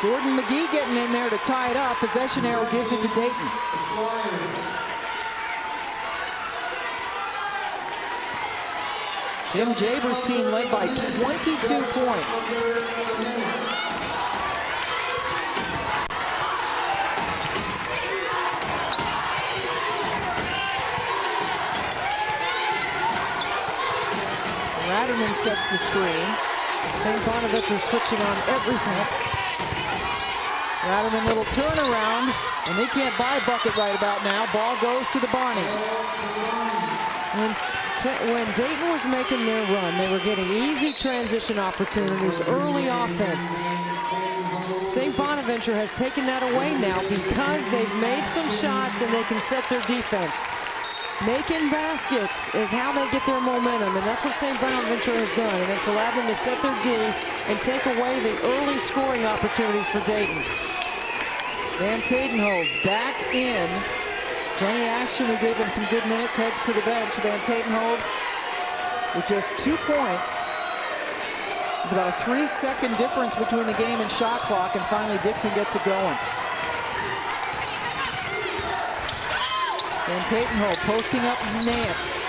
Jordan McGee getting in there to tie it up. Possession arrow gives it to Dayton. Jim Jaber's team led by 22 points. Raderman sets the screen. St. Bonaventure switching on everything. Raderman little turnaround, and they can't buy a bucket right about now. Ball goes to the Bonnies. When Dayton was making their run, they were getting easy transition opportunities, early offense. St. Bonaventure has taken that away now because they've made some shots and they can set their defense. Making baskets is how they get their momentum, and that's what St. Bonaventure has done, and it's allowed them to set their D and take away the early scoring opportunities for Dayton. Van Tatenhove back in. Johnny Ashton, who gave him some good minutes, heads to the bench. Van Tatenhove with just 2 points. There's about a 3-second difference between the game and shot clock, and finally Dixon gets it going. Van Tatenhove posting up Nance.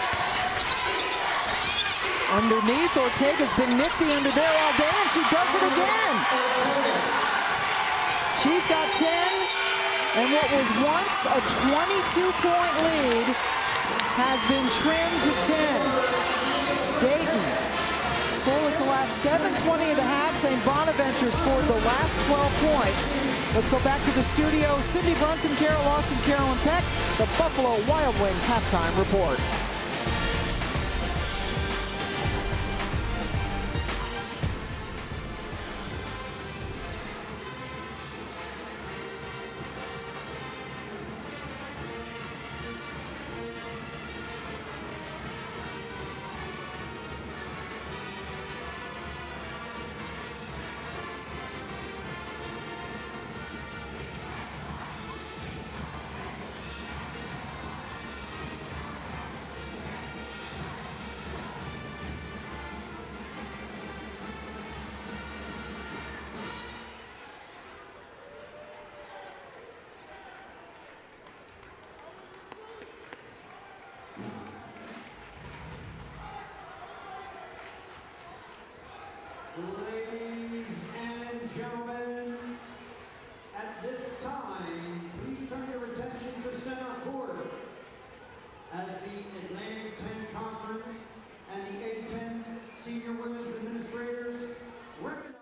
Underneath, Ortega's been nifty under there all day, and she does it again. She's got 10, and what was once a 22-point lead has been trimmed to 10. Dayton scoreless the last 7:20 of the half. St. Bonaventure scored the last 12 points. Let's go back to the studio. Cindy Brunson, Carol Lawson, Carolyn Peck, the Buffalo Wild Wings halftime report. Ladies and gentlemen, at this time, please turn your attention to center court as the Atlantic 10 Conference and the A-10 Senior Women's Administrators recognize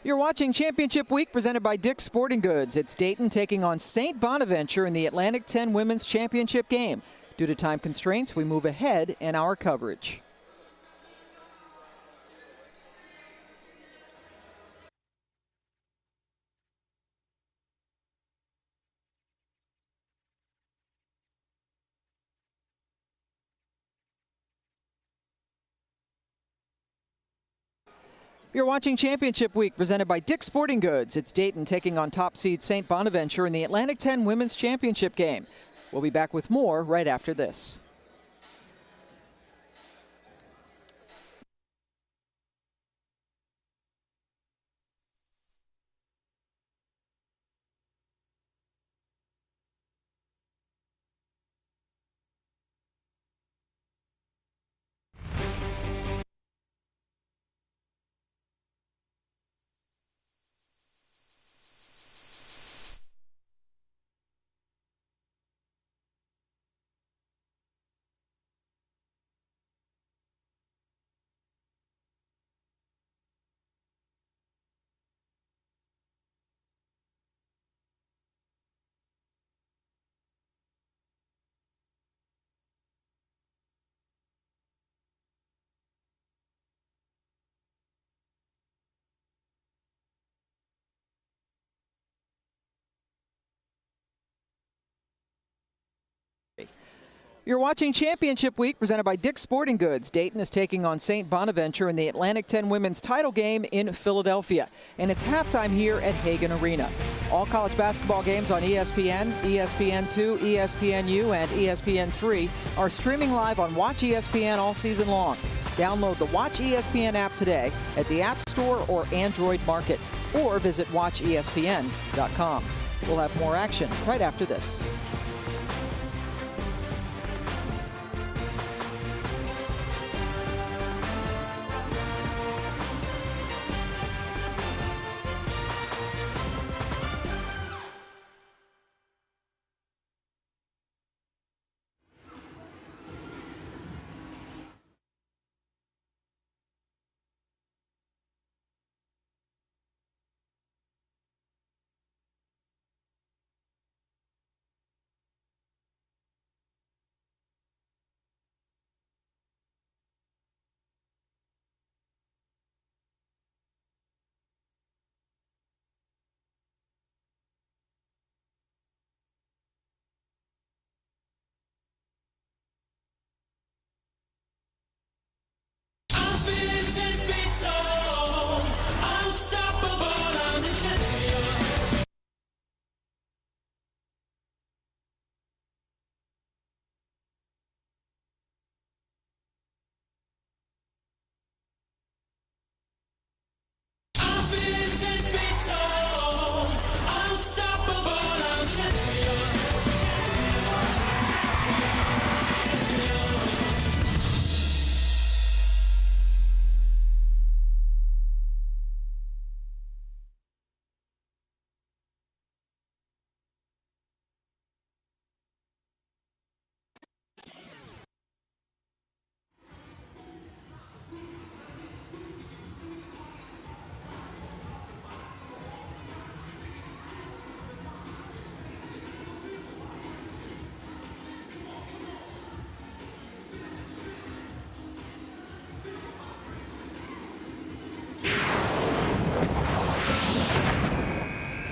You're watching Championship Week presented by Dick's Sporting Goods. It's Dayton taking on St. Bonaventure in the Atlantic 10 Women's Championship game. Due to time constraints, we move ahead in our coverage. You're watching Championship Week presented by Dick's Sporting Goods. It's Dayton taking on top seed St. Bonaventure in the Atlantic 10 Women's Championship game. We'll be back with more right after this. You're watching Championship Week presented by Dick's Sporting Goods. Dayton is taking on St. Bonaventure in the Atlantic 10 Women's title game in Philadelphia. And it's halftime here at Hagan Arena. All college basketball games on ESPN, ESPN2, ESPNU, and ESPN3 are streaming live on Watch ESPN all season long. Download the Watch ESPN app today at the App Store or Android Market, or visit watchespn.com. We'll have more action right after this.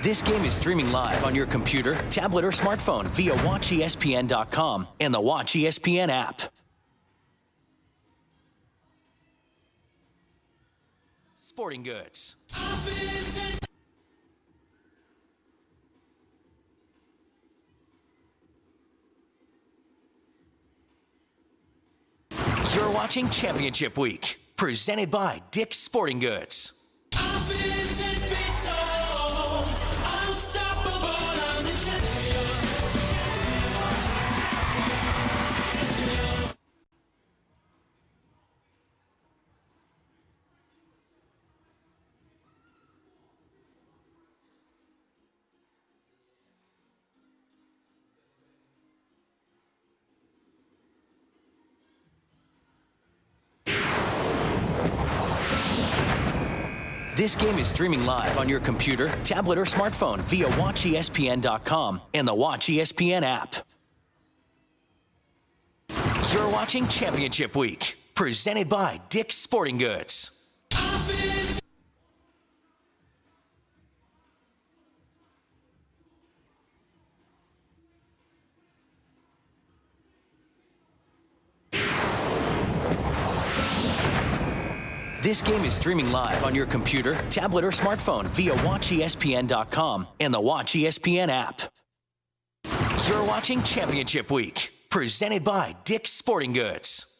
This game is streaming live on your computer, tablet, or smartphone via WatchESPN.com and the Watch ESPN app. Sporting Goods. You're watching Championship Week, presented by Dick's Sporting Goods. This game is streaming live on your computer, tablet, or smartphone via WatchESPN.com and the Watch ESPN app. You're watching Championship Week, presented by Dick's Sporting Goods. This game is streaming live on your computer, tablet, or smartphone via WatchESPN.com and the Watch ESPN app. You're watching Championship Week, presented by Dick's Sporting Goods.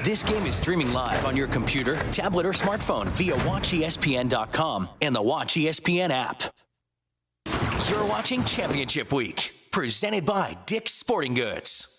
This game is streaming live on your computer, tablet, or smartphone via WatchESPN.com and the Watch ESPN app. You're watching Championship Week, presented by Dick's Sporting Goods.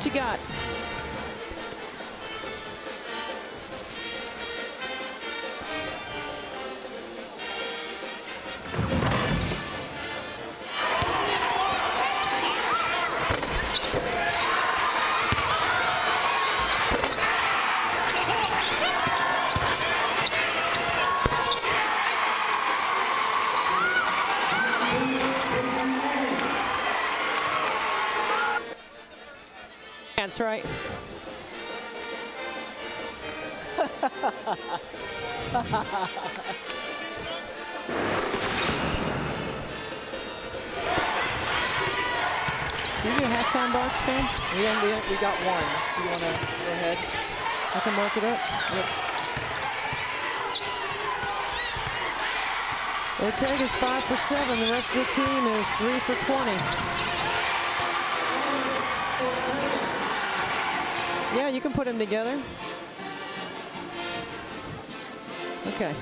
What you got? chance, right? Do you get a halftime box, Pam? We got one. Do you want to go ahead? I can mark it up. Yep. Ortega's 5 for 7. The rest of the team is 3 for 20. Yeah, you can put them together. Okay.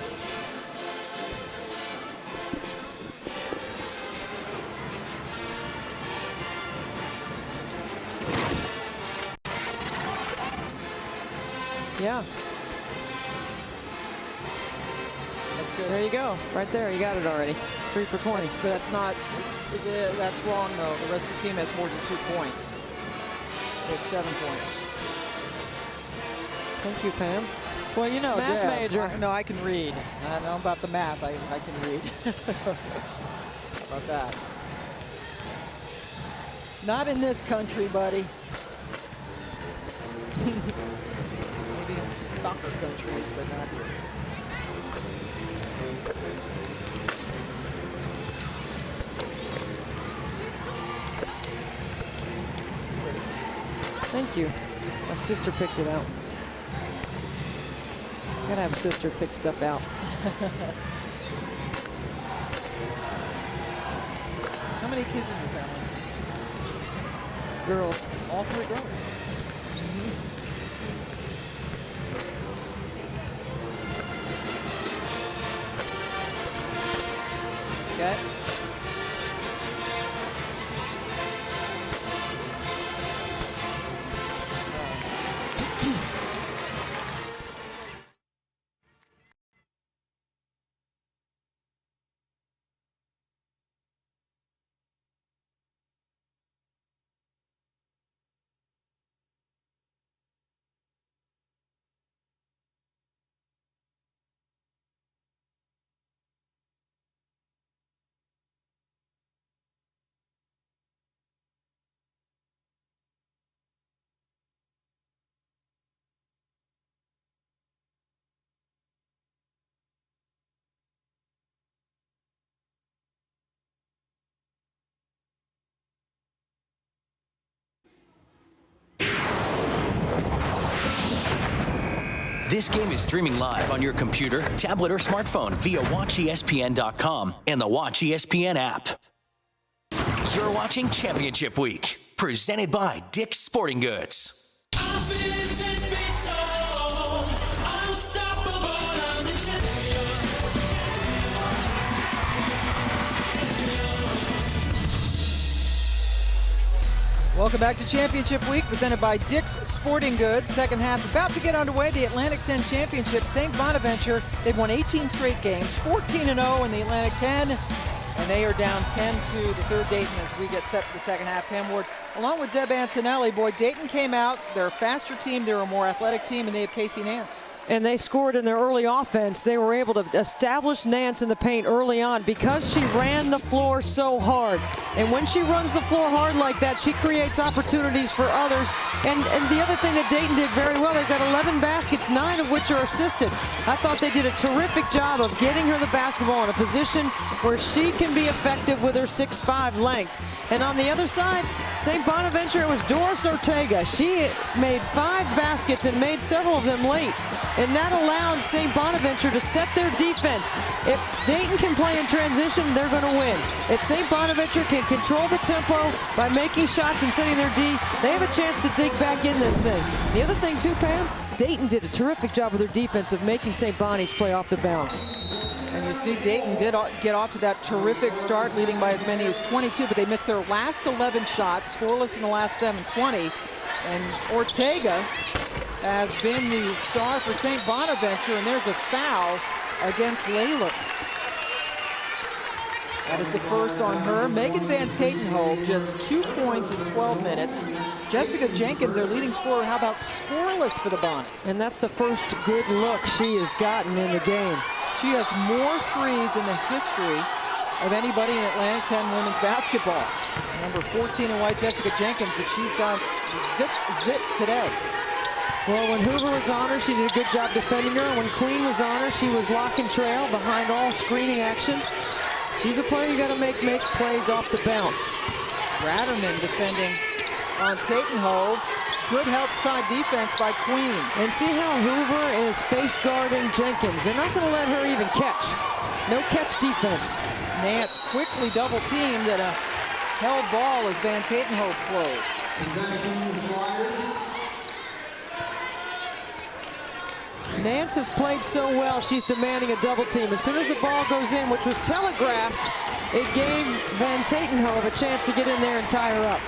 Yeah. That's good. There you go. Right there. You got it already. 3 for 20. But that's not, that's wrong though. The rest of the team has more than 2 points. They have 7 points. Thank you, Pam. Well, you know, Math Deb, major. No, I can read. I know about the math. I can read. How about that? Not in this country, buddy. Maybe in soccer countries, but not here. This is pretty. Thank you. My sister picked it out. Gotta have a sister pick stuff out. How many kids in your family? Girls. All 3 girls. Okay. This game is streaming live on your computer, tablet, or smartphone via WatchESPN.com and the Watch ESPN app. You're watching Championship Week, presented by Dick's Sporting Goods. Welcome back to Championship Week, presented by Dick's Sporting Goods. Second half about to get underway. The Atlantic 10 Championship. St. Bonaventure, they've won 18 straight games, 14-0 in the Atlantic 10, and they are down 10 to the third Dayton as we get set for the second half. Pam Ward, along with Deb Antonelli, boy, Dayton came out. They're a faster team, they're a more athletic team, and they have Casey Nance. And they scored in their early offense. They were able to establish Nance in the paint early on because she ran the floor so hard. And when she runs the floor hard like that, she creates opportunities for others. And the other thing that Dayton did very well, they've got 11 baskets, 9 of which are assisted. I thought they did a terrific job of getting her the basketball in a position where she can be effective with her 6'5" length. And on the other side, St. Bonaventure, it was Doris Ortega. She made 5 baskets and made several of them late. And that allowed St. Bonaventure to set their defense. If Dayton can play in transition, they're going to win. If St. Bonaventure can control the tempo by making shots and setting their D, they have a chance to dig back in this thing. The other thing too, Pam, Dayton did a terrific job with their defense of making St. Bonnie's play off the bounce. And you see Dayton did get off to that terrific start, leading by as many as 22, but they missed their last 11 shots, scoreless in the last 7, 20. And Ortega has been the star for St. Bonaventure, and there's a foul against Layla. That is the first on her. Megan Van Tatenhove, just 2 points in 12 minutes. Jessica Jenkins, their leading scorer. How about scoreless for the Bonnies? And that's the first good look she has gotten in the game. She has more threes in the history of anybody in Atlantic 10 women's basketball. Number 14 in white, Jessica Jenkins, but she's got zip today. Well, when Hoover was on her, she did a good job defending her. When Queen was on her, she was lock and trail behind all screening action. She's a player you got to make plays off the bounce. Ratterman defending on Tatenhove. Good help side defense by Queen. And see how Hoover is face guarding Jenkins. They're not going to let her even catch. No catch defense. Nance quickly double teamed at a held ball as Van Tatenhove closed. Possession Flyers. Nance has played so well, she's demanding a double team. As soon as the ball goes in, which was telegraphed, it gave Van Tatenhove a chance to get in there and tie her up.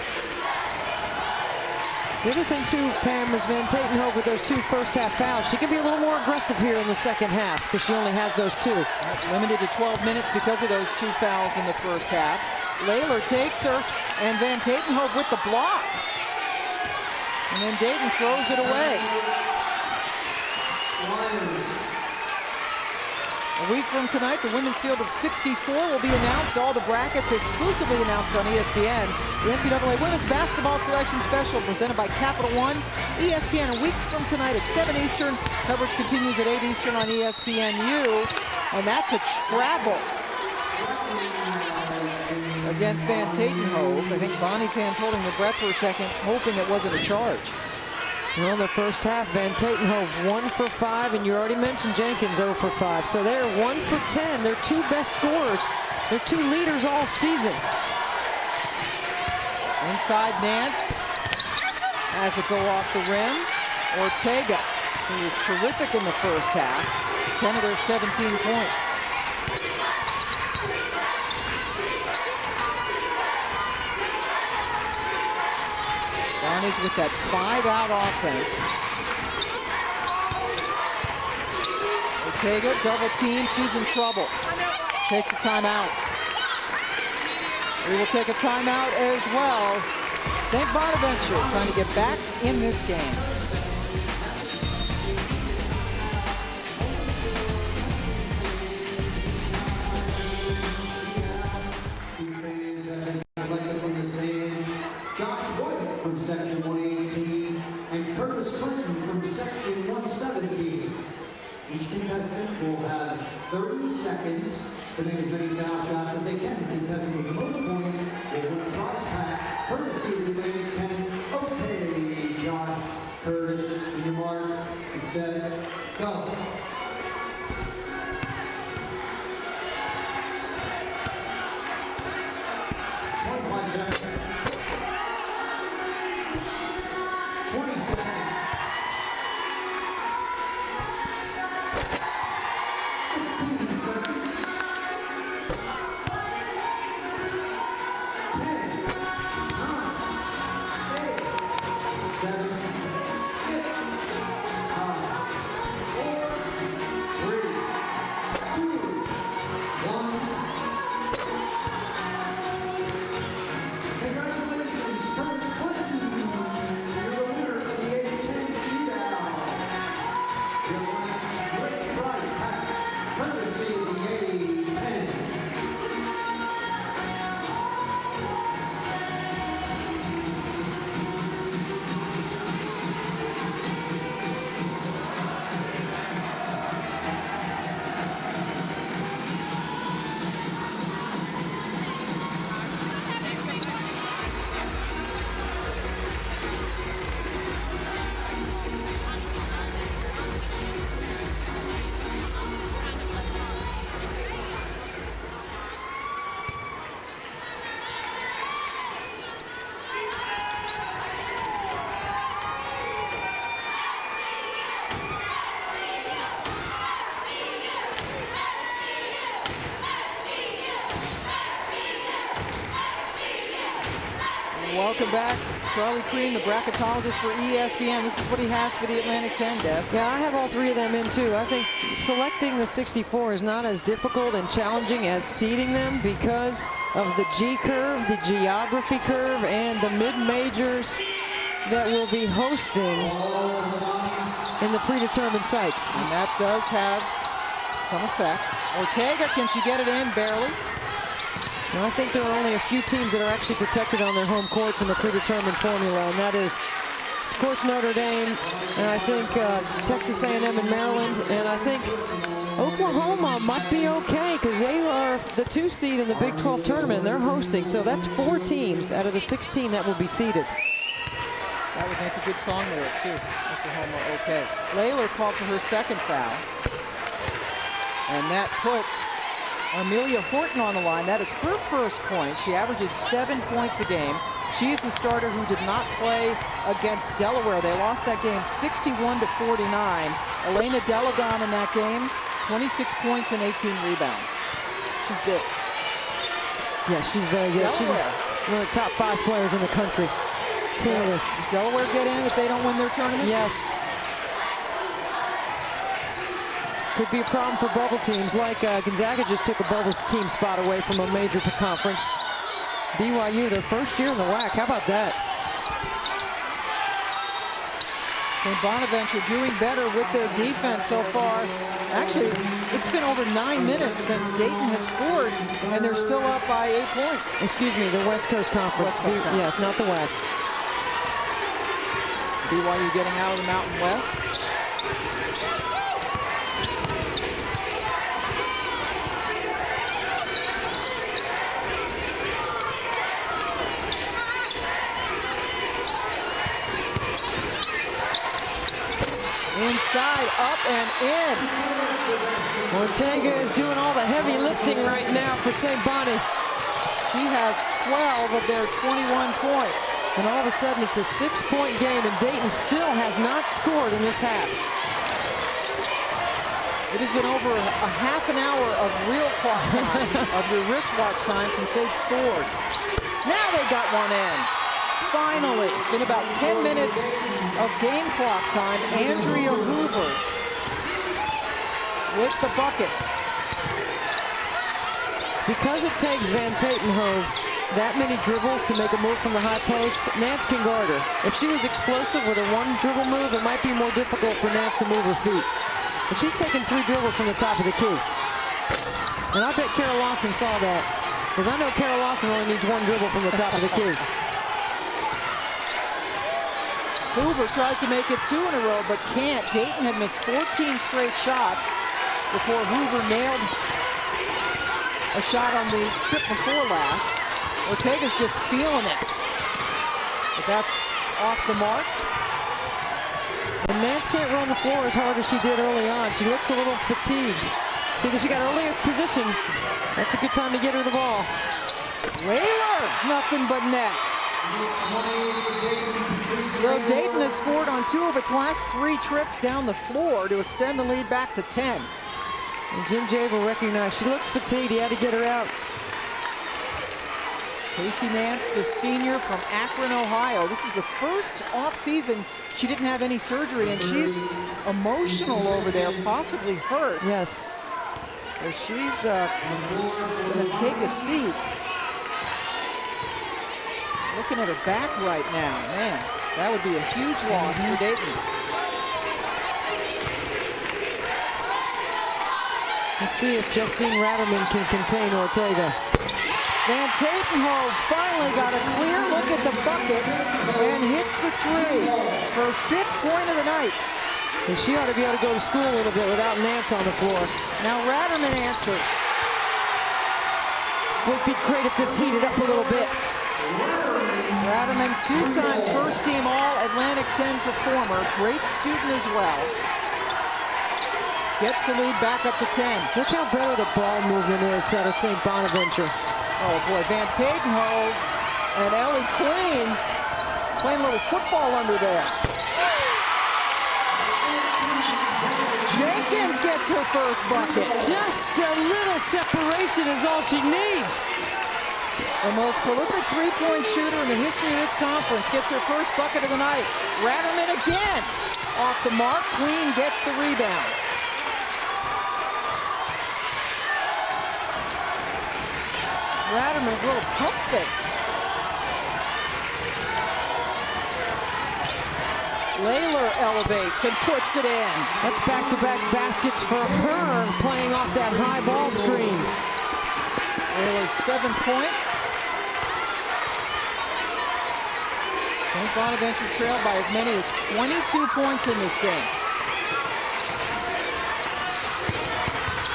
The other thing too, Pam, is Van Tatenhove with those 2 first-half fouls. She can be a little more aggressive here in the second half because she only has those 2. Limited to 12 minutes because of those 2 fouls in the first half. Layler takes her, and Van Tatenhove with the block. And then Dayton throws it away. A week from tonight, the women's field of 64 will be announced. All the brackets exclusively announced on ESPN. The NCAA Women's Basketball Selection Special presented by Capital One. ESPN a week from tonight at 7 Eastern. Coverage continues at 8 Eastern on ESPNU. And that's a travel against Van Tatenhove. I think Bonnie fans holding their breath for a second, hoping it wasn't a charge. Well, in the first half, Van Tatenhove 1 for 5, and you already mentioned Jenkins 0 for 5. So they're 1 for 10. They're 2 best scorers. They're 2 leaders all season. Inside Nance has it go off the rim. Ortega, who was terrific in the first half, 10 of their 17 points. Bonnie's with that 5-out offense. Ortega, double team, she's in trouble. Takes a timeout. We will take a timeout as well. St. Bonaventure trying to get back in this game. From section 118 and Curtis Clinton from section 117. Each contestant will have 30 seconds to make as many foul shots as they can. The contestant with the most points will win a prize pack, courtesy of the A-10. Okay, Josh, Curtis, in your mark, and set, go. Welcome back, Charlie Crean, the bracketologist for ESPN. This is what he has for the Atlantic 10, Deb. Yeah, I have all 3 of them in too. I think selecting the 64 is not as difficult and challenging as seeding them because of the G curve, the geography curve, and the mid-majors that will be hosting in the predetermined sites. And that does have some effect. Ortega, can she get it in? Barely. Now, I think there are only a few teams that are actually protected on their home courts in the predetermined formula, and that is, of course, Notre Dame, and I think Texas A&M and Maryland, and I think Oklahoma might be okay because they are the 2 seed in the Big 12 tournament, and they're hosting, so that's 4 teams out of the 16 that will be seeded. That would make a good song lyric, too. Oklahoma, okay. Layler called for her second foul. And that puts Amelia Horton on the line. That is her first point. She averages 7 points a game. She is the starter who did not play against Delaware. They lost that game 61-49. Elena Delagon in that game, 26 points and 18 rebounds. She's good. Yeah, she's very good. She's one of the top 5 players in the country. Clearly. Does Delaware get in if they don't win their tournament? Yes. Could be a problem for bubble teams, like Gonzaga just took a bubble team spot away from a major conference. BYU, their first year in the WAC. How about that? St. Bonaventure doing better with their defense so far. Actually, it's been over 9 minutes since Dayton has scored, and they're still up by 8 points. Excuse me, the West Coast Conference. Yes, not the WAC. BYU getting out of the Mountain West. Inside, up and in. Ortega is doing all the heavy lifting right now for St. Bonnie. She has 12 of their 21 points. And all of a sudden, it's a 6-point game, and Dayton still has not scored in this half. It has been over a half an hour of real clock time, of your wristwatch time since they've scored. Now they got one in. Finally, in about 10 minutes of game clock time, Andrea Hoover with the bucket. Because it takes Van Tatenhove that many dribbles to make a move from the high post, Nance can guard her. If she was explosive with a 1 dribble move, it might be more difficult for Nance to move her feet. But she's taking 3 dribbles from the top of the key. And I bet Kara Lawson saw that, because I know Kara Lawson only needs 1 dribble from the top of the key. Hoover tries to make it 2 in a row, but can't. Dayton had missed 14 straight shots before Hoover nailed a shot on the trip before last. Ortega's just feeling it. But that's off the mark. And Nance can't run the floor as hard as she did early on. She looks a little fatigued. See that she got early position. That's a good time to get her the ball. Layler, nothing but net. So Dayton has scored on 2 of its last 3 trips down the floor to extend the lead back to 10. And Jim Jabel recognized she looks fatigued. He had to get her out. Casey Nance, the senior from Akron, Ohio. This is the first off-season she didn't have any surgery, and she's emotional over there, possibly hurt. Yes. So she's going to take a seat. Looking at her back right now, man, that would be a huge loss for Dayton. Let's see if Justine Ratterman can contain Ortega. Van Tatenhove finally got a clear look at the bucket and hits the 3. Her 5th point of the night. And she ought to be able to go to school a little bit without Nance on the floor. Now Ratterman answers. Would be great if this heated up a little bit. Ratterman, 2-time first-team All-Atlantic 10 performer. Great student as well. Gets the lead back up to 10. Look how better the ball movement is out of St. Bonaventure. Oh boy, Van Tatenhove and Ellie Queen playing a little football under there. Jenkins gets her first bucket. Just a little separation is all she needs. The most prolific three-point shooter in the history of this conference gets her first bucket of the night. Ratterman again off the mark. Queen gets the rebound. Ratterman, a little pump fake. Layler elevates and puts it in. That's back-to-back baskets for her, playing off that high ball screen. Layler's 7-point. St. Bonaventure trailed by as many as 22 points in this game.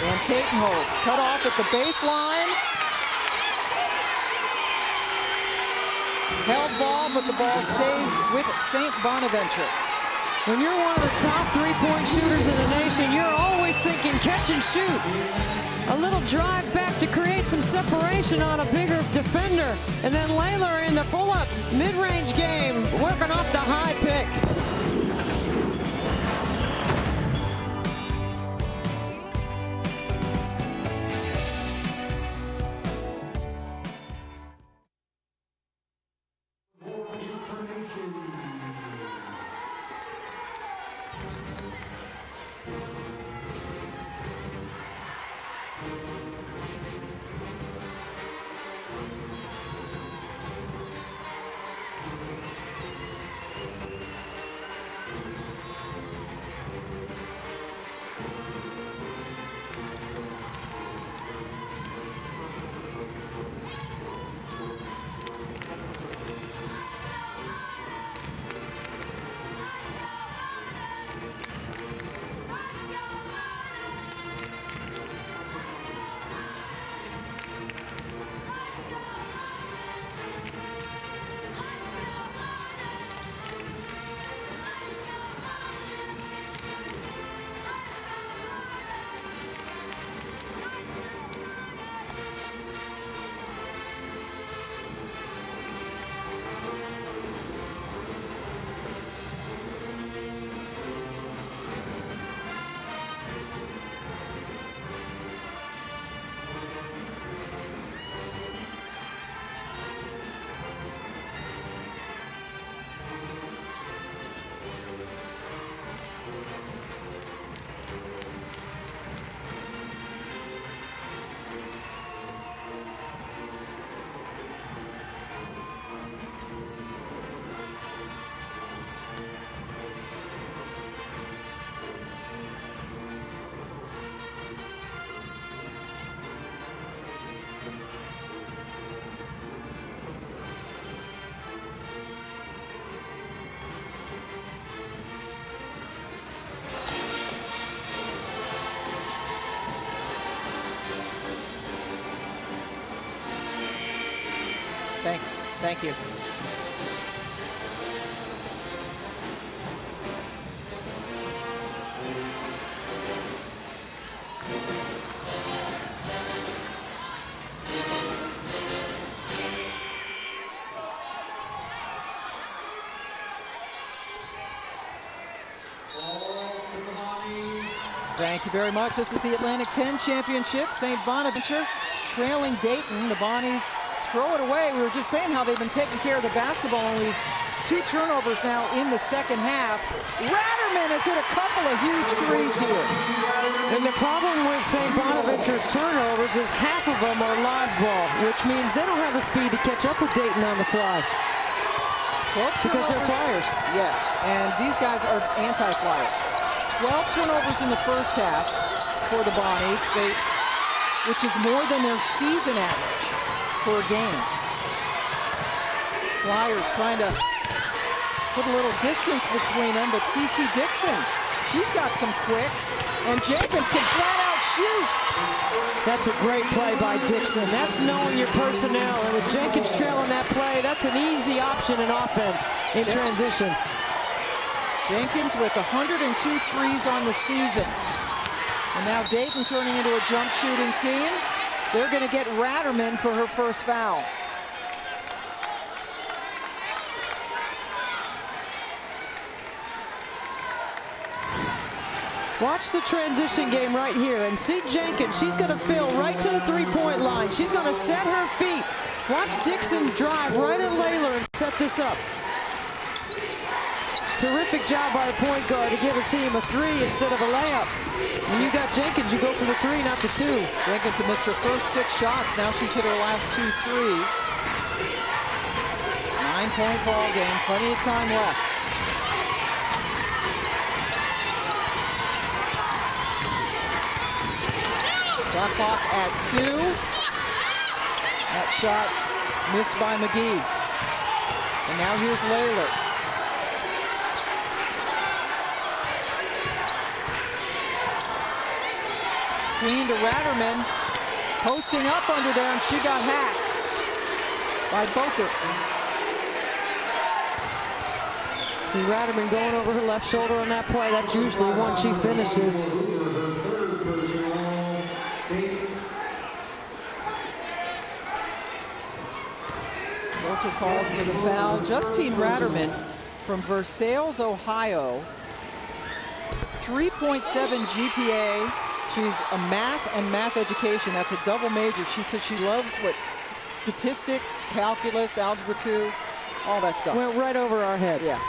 And Tatenhove cut off at the baseline. Held ball, but the ball stays with St. Bonaventure. When you're one of the top 3-point shooters in the nation, you're always thinking catch and shoot. A little drive back to create some separation on a bigger defender. And then Layler in the pull-up mid-range game, working off the high pick. Thank you. Thank you very much. This is the Atlantic 10 Championship. St. Bonaventure trailing Dayton. The Bonnies throw it away. We were just saying how they've been taking care of the basketball. Only 2 turnovers now in the second half. Ratterman has hit a couple of huge threes here. And the problem with St. Bonaventure's turnovers is half of them are live ball, which means they don't have the speed to catch up with Dayton on the fly. 12 because they're flyers. Yes, and these guys are anti-flyers. 12 turnovers in the first half for the Bonnies, which is more than their season average for a game. Flyers trying to put a little distance between them, but CeCe Dixon, she's got some quicks, and Jenkins can flat out shoot. That's a great play by Dixon. That's knowing your personnel, and with Jenkins trailing that play, that's an easy option in offense in transition. Jenkins with 102 threes on the season. And now Dayton turning into a jump shooting team. They're going to get Ratterman for her first foul. Watch the transition game right here and see Jenkins. She's going to fill right to the three-point line. She's going to set her feet. Watch Dixon drive right at Layler and set this up. Terrific job by the point guard to give her team a 3 instead of a layup. When you got Jenkins, you go for the 3, not the 2. Jenkins had missed her first 6 shots. Now she's hit her last 2 threes. 9-point ball game, plenty of time left. Shot clock at 2. That shot missed by McGee. And now here's Layler. Queen to Ratterman. Posting up under there, and she got hacked by Boker. Ratterman going over her left shoulder on that play. That's usually one she finishes. Boker called for the foul. Justine Ratterman from Versailles, Ohio. 3.7 GPA. She's a math education. That's a double major. She says she loves statistics, calculus, algebra 2, all that stuff. Went right over our head. Yeah.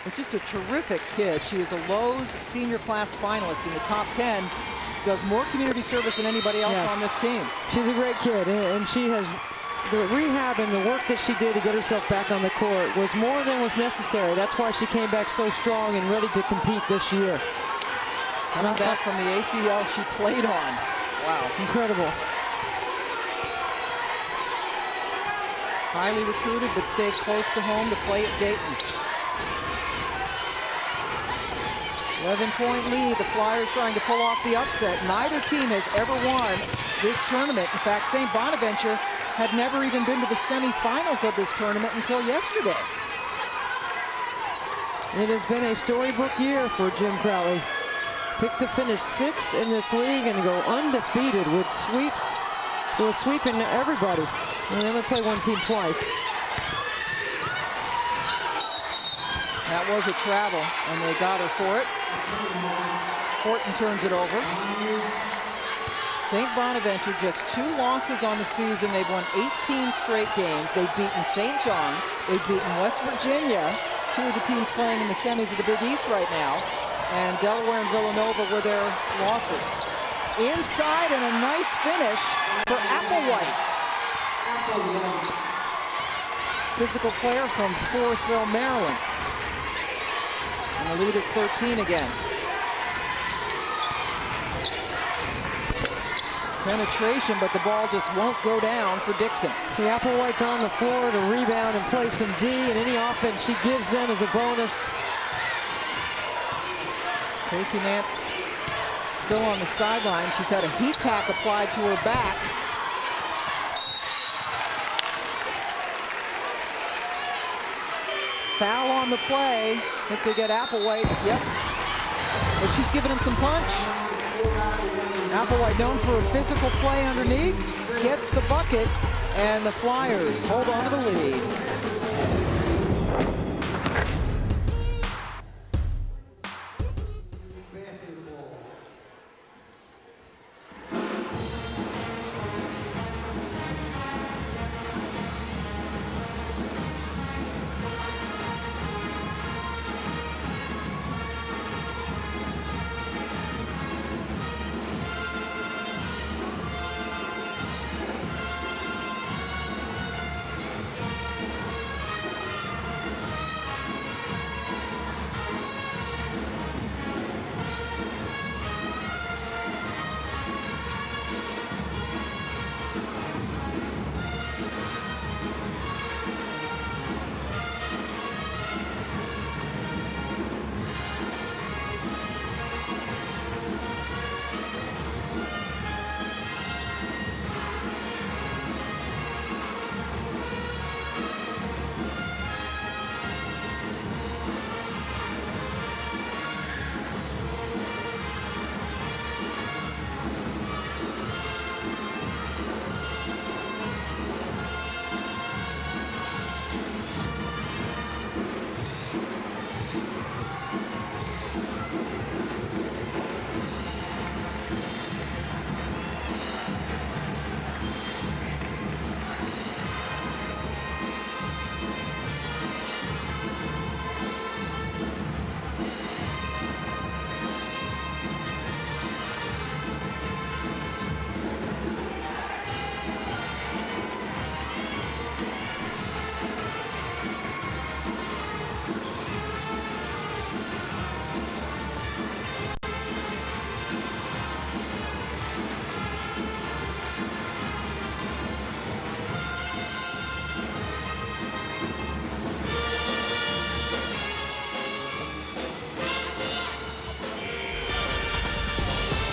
But just a terrific kid. She is a Lowe's senior class finalist in the top 10. Does more community service than anybody else on this team. She's a great kid, and she has the rehab and the work that she did to get herself back on the court was more than was necessary. That's why she came back so strong and ready to compete this year. Coming back from the ACL she played on. Wow. Incredible. Highly recruited, but stayed close to home to play at Dayton. 11-point lead. The Flyers trying to pull off the upset. Neither team has ever won this tournament. In fact, St. Bonaventure had never even been to the semifinals of this tournament until yesterday. It has been a storybook year for Jim Crowley. Picked to finish 6th in this league and go undefeated with sweeps. He was sweeping everybody. And they only play one team twice. That was a travel, and they got her for it. Horton turns it over. St. Bonaventure just 2 losses on the season. They've won 18 straight games. They've beaten St. John's. They've beaten West Virginia. 2 of the teams playing in the semis of the Big East right now. And Delaware and Villanova were their losses. Inside, and a nice finish for Applewhite. Physical player from Forestville, Maryland. And the lead is 13 again. Penetration, but the ball just won't go down for Dixon. The Applewhite's on the floor to rebound and play some D, and any offense she gives them is a bonus. Casey Nance still on the sideline. She's had a heat pack applied to her back. Foul on the play. I think they get Applewhite. Yep. But she's giving him some punch. Applewhite, known for a physical play underneath, gets the bucket, and the Flyers hold on to the lead.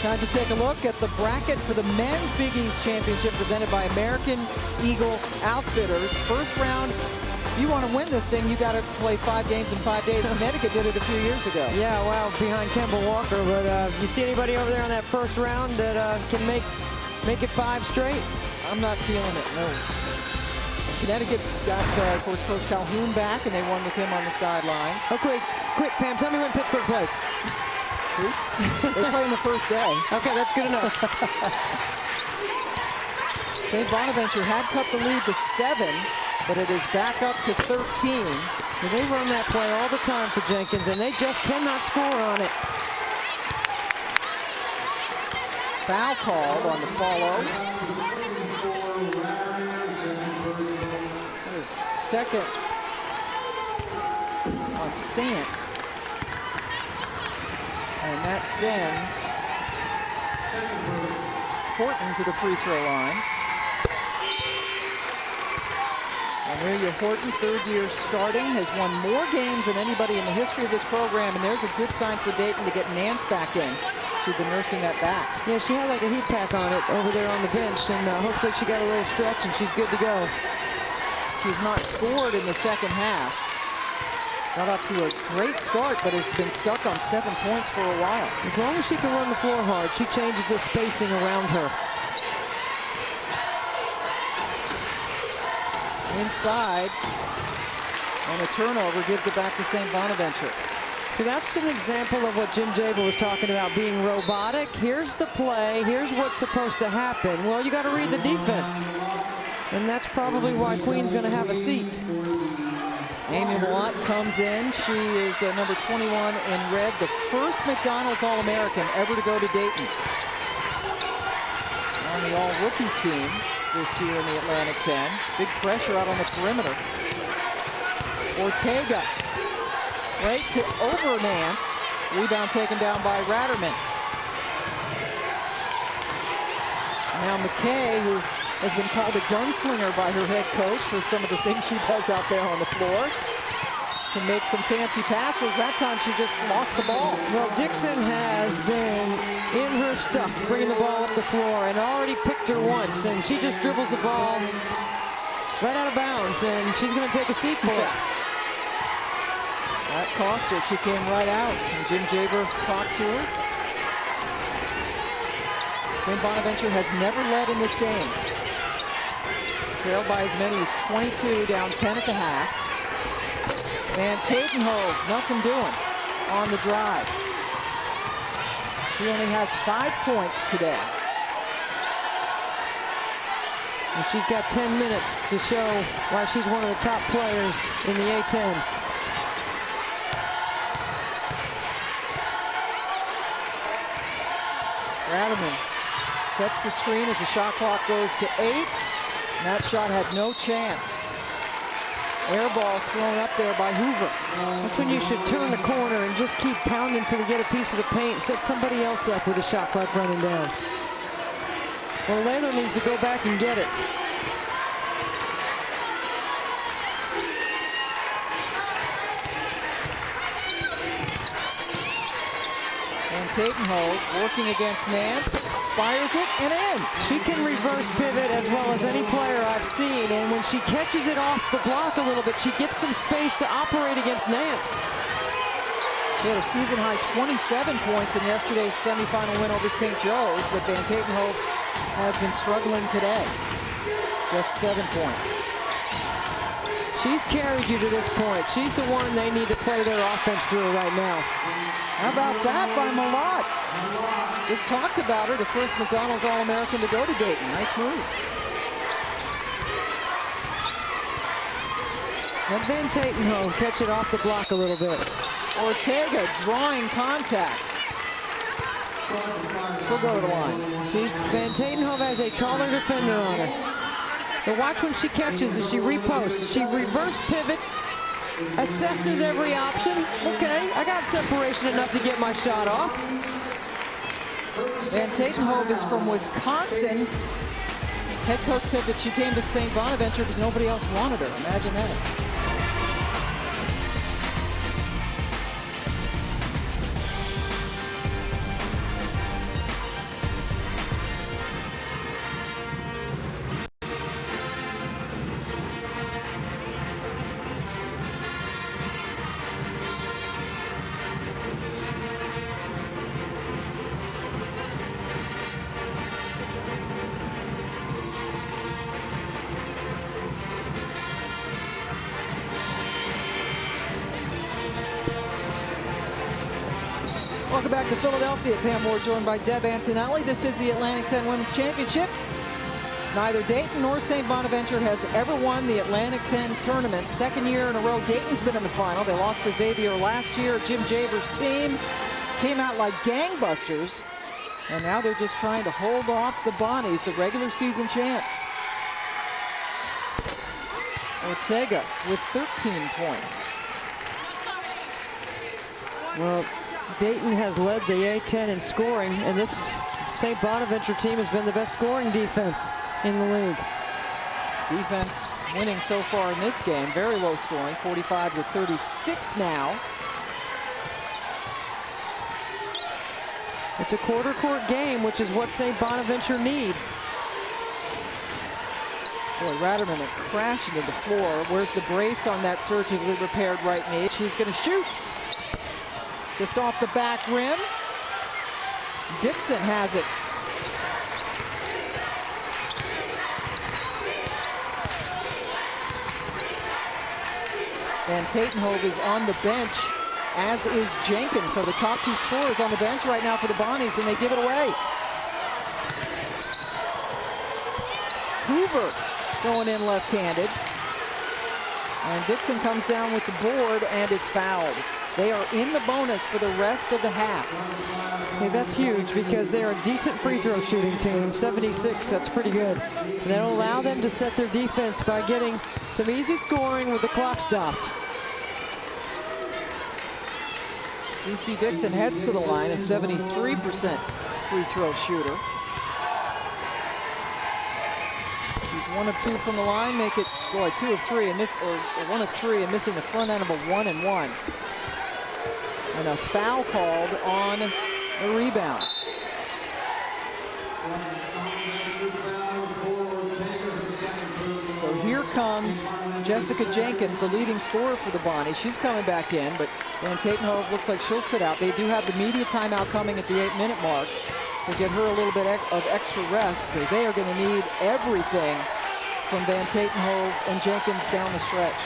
Time to take a look at the bracket for the Men's Big East Championship presented by American Eagle Outfitters. First round, if you want to win this thing, you got to play 5 games in 5 days. Connecticut did it a few years ago. Yeah, well, behind Kemba Walker. But you see anybody over there on that first round that can make it 5 straight? I'm not feeling it, no. Connecticut got, of course, Coach Calhoun back, and they won with him on the sidelines. Oh, quick, Pam, tell me when Pittsburgh plays. They're playing the first day. Okay, that's good enough. St. Bonaventure had cut the lead to 7, but it is back up to 13. And they run that play all the time for Jenkins, and they just cannot score on it. Foul called on the follow. That was second on Sant. And that sends Horton to the free throw line. Amelia Horton, 3rd year starting, has won more games than anybody in the history of this program, and there's a good sign for Dayton to get Nance back in. She's been nursing that back. Yeah, she had like a heat pack on it over there on the bench, and hopefully she got a little stretch and she's good to go. She's not scored in the second half. Got off to a great start, but has been stuck on 7 points for a while. As long as she can run the floor hard, she changes the spacing around her. Inside, and a turnover gives it back to St. Bonaventure. So that's an example of what Jim Jaber was talking about, being robotic. Here's the play, here's what's supposed to happen. Well, you got to read the defense. And that's probably why Queen's going to have a seat. Amy Malott comes in. She is number 21 in red, the first McDonald's All-American ever to go to Dayton. On the all-rookie team this year in the Atlantic 10. Big pressure out on the perimeter. Ortega, right to over Nance. Rebound taken down by Ratterman. Now McKay, who has been called a gunslinger by her head coach for some of the things she does out there on the floor. Can make some fancy passes. That time she just lost the ball. Well, Dixon has been in her stuff, bringing the ball up the floor, and already picked her once, and she just dribbles the ball right out of bounds, and she's going to take a seat for it. That cost her. She came right out, and Jim Jaber talked to her. St. Bonaventure has never led in this game. Trailed by as many as 22, down 10 at the half. And Tatenhove, nothing doing on the drive. She only has 5 points today. And she's got 10 minutes to show why she's one of the top players in the A-10. Ratterman sets the screen as the shot clock goes to 8. And that shot had no chance. Air ball thrown up there by Hoover. That's when you should turn the corner and just keep pounding until you get a piece of the paint. Set somebody else up with a shot clock running down. Well, Layla needs to go back and get it. And Tatenhove working against Nance, fires it and in. She can reverse pivot as well as any player I've seen, and when she catches it off the block a little bit, she gets some space to operate against Nance. She had a season-high 27 points in yesterday's semifinal win over St. Joe's, but Van Tatenhove has been struggling today. Just 7 points. She's carried you to this point. She's the one they need to play their offense through right now. How about that by Malott? Just talked about her, the first McDonald's All-American to go to Dayton. Nice move. Let Van Tatenhove catch it off the block a little bit. Ortega drawing contact. She'll go to the line. Van Tatenhove has a taller defender on her. But watch when she catches as she reposts. She reverse pivots, assesses every option. Okay, I got separation enough to get my shot off. Van Tatenhove is from Wisconsin. Head coach said that she came to St. Bonaventure because nobody else wanted her. Imagine that. Welcome back to Philadelphia. Pam Moore joined by Deb Antonelli. This is the Atlantic 10 Women's Championship. Neither Dayton nor St. Bonaventure has ever won the Atlantic 10 tournament. Second year in a row, Dayton's been in the final. They lost to Xavier last year. Jim Javer's team came out like gangbusters. And now they're just trying to hold off the Bonnies, the regular season champs. Ortega with 13 points. Well, Dayton has led the A-10 in scoring, and this St. Bonaventure team has been the best scoring defense in the league. Defense winning so far in this game. Very low scoring, 45-36 now. It's a quarter court game, which is what St. Bonaventure needs. Boy, Ratterman went crashing to the floor. Where's the brace on that surgically repaired right knee? She's going to shoot. Just off the back rim. Dixon has it. And Tatenhove is on the bench, as is Jenkins. So the top two scorers on the bench right now for the Bonnies, and they give it away. Hoover going in left-handed. And Dixon comes down with the board and is fouled. They are in the bonus for the rest of the half. Hey, that's huge because they're a decent free throw shooting team. 76, that's pretty good. And that'll allow them to set their defense by getting some easy scoring with the clock stopped. CeCe Dixon heads to the line, a 73% free throw shooter. She's 1 of 2 from the line, make it, boy, 2 of 3 and miss, or 1 of 3 and missing the front end of a 1-and-1. And a foul called on the rebound. So here comes Jessica Jenkins, the leading scorer for the Bonnies. She's coming back in, but Van Tatenhove looks like she'll sit out. They do have the media timeout coming at the 8-minute mark, so get her a little bit of extra rest, because they are going to need everything from Van Tatenhove and Jenkins down the stretch.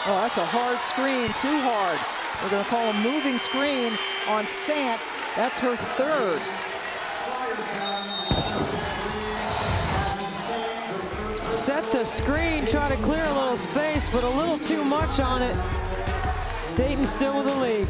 Oh, that's a hard screen, too hard. We're going to call a moving screen on Sant. That's her third. Set the screen, try to clear a little space, but a little too much on it. Dayton still with the lead.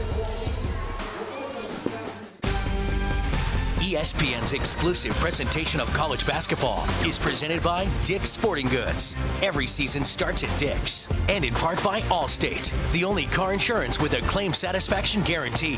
ESPN's exclusive presentation of college basketball is presented by Dick's Sporting Goods. Every season starts at Dick's. And in part by Allstate, the only car insurance with a claim satisfaction guarantee.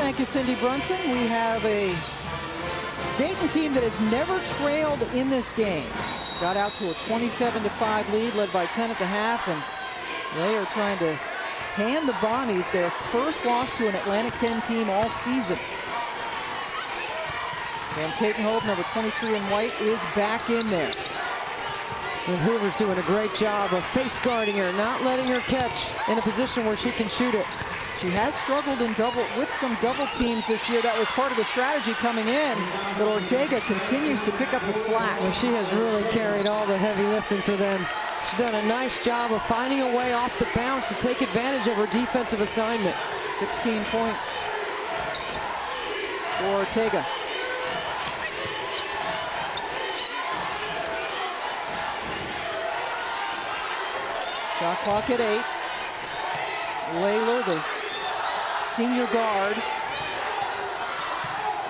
Thank you, Cindy Brunson. We have a Dayton team that has never trailed in this game. Got out to a 27-5 lead, led by 10 at the half, and they are trying to hand the Bonnies their first loss to an Atlantic 10 team all season. Van Tatenhove, number 23 in white, is back in there. And Hoover's doing a great job of face guarding her, not letting her catch in a position where she can shoot it. She has struggled with some double teams this year. That was part of the strategy coming in, but Ortega continues to pick up the slack. Well, she has really carried all the heavy lifting for them. She's done a nice job of finding a way off the bounce to take advantage of her defensive assignment. 16 points for Ortega. Shot clock at 8. Layler, the senior guard,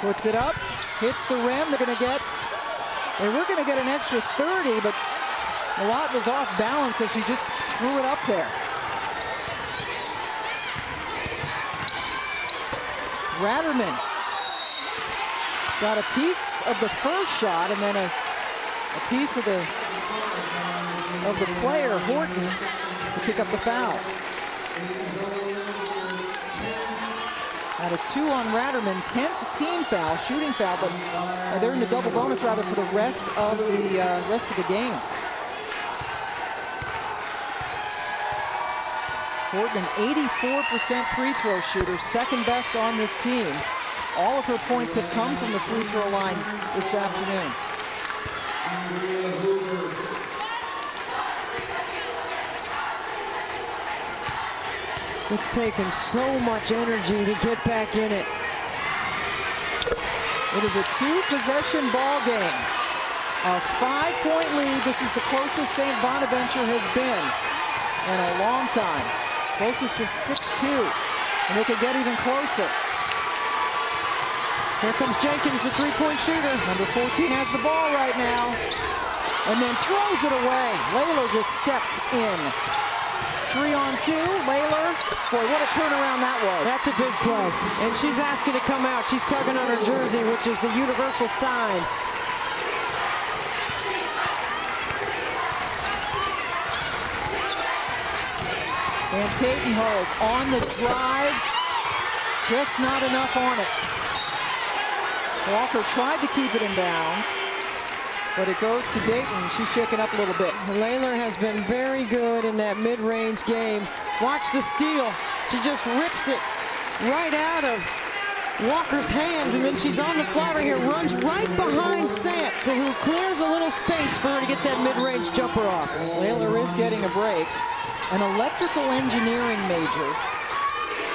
puts it up, hits the rim. They were going to get an extra 30, but Malott was off balance, so she just threw it up there. Ratterman got a piece of the first shot and then a piece of the player, Horton, to pick up the foul. That is 2 on Ratterman, 10th team foul, shooting foul, but they're in the double bonus rather for the rest of the game. Horton, an 84% free throw shooter, second best on this team. All of her points have come from the free throw line this afternoon. It's taken so much energy to get back in it. It is a 2-possession ball game. A 5-point lead. This is the closest St. Bonaventure has been in a long time. Closest since 6-2. And they could get even closer. Here comes Jenkins, the three-point shooter. Number 14 has the ball right now. And then throws it away. Layler just stepped in. 3-on-2, Layler. Boy, what a turnaround that was. That's a big play. And she's asking to come out. She's tugging on her jersey, which is the universal sign. And Tatenhove on the drive. Just not enough on it. Walker tried to keep it in bounds, but it goes to Dayton. She's shaken up a little bit. Layler has been very good in that mid-range game. Watch the steal. She just rips it right out of Walker's hands, and then she's on the floater here, runs right behind Sant, who clears a little space for her to get that mid-range jumper off. Layler is getting a break. An electrical engineering major,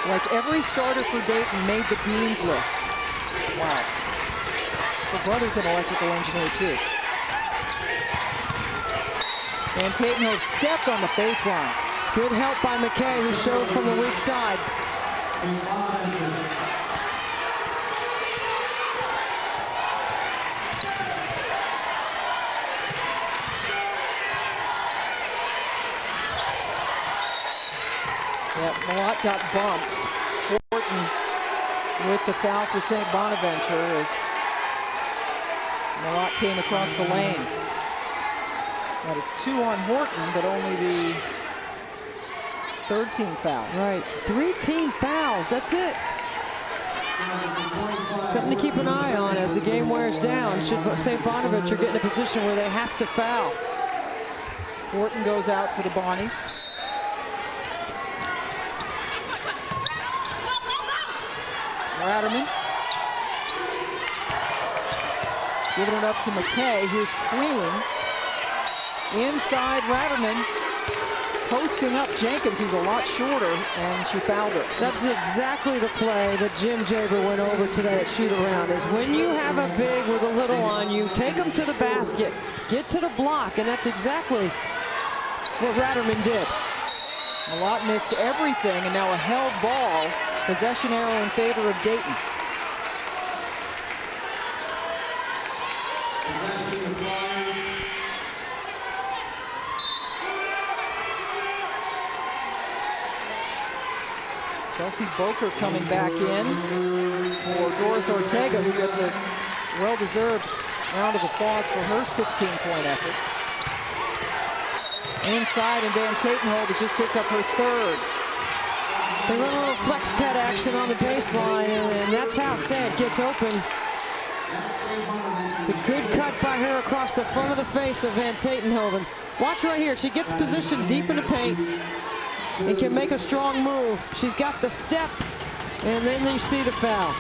like every starter for Dayton, made the dean's list. Wow. Her brother's an electrical engineer, too. And Tatenhove stepped on the baseline. Good help by McKay, who showed from the weak side. Yeah, Malott got bumped. Horton with the foul for St. Bonaventure as Malott came across the lane. That is 2 on Horton, but only the 3rd team foul. Right, 3 team fouls, that's it. Something to keep an eye on as the game wears down. Should St. Bonaventure get in a position where they have to foul. Horton goes out for the Bonnies. Ratterman. Giving it up to McKay. Here's Queen. Inside Ratterman. Posting up Jenkins, who's a lot shorter, and she fouled her. That's exactly the play that Jim Jaber went over today at shoot-around, is when you have a big with a little on you, take them to the basket, get to the block, and that's exactly what Ratterman did. Malott missed everything, and now a held ball. Possession arrow in favor of Dayton. Chelsea Boker coming back in for Doris Ortega, who gets a well-deserved round of applause for her 16-point effort. Inside, and Van Tatenhove has just picked up her third. They run a little flex cut action on the baseline, and that's how Sad gets open. It's a good cut by her across the front of the face of Van Tatenhove. Watch right here. She gets positioned deep in the paint and can make a strong move. She's got the step, and then you see the foul.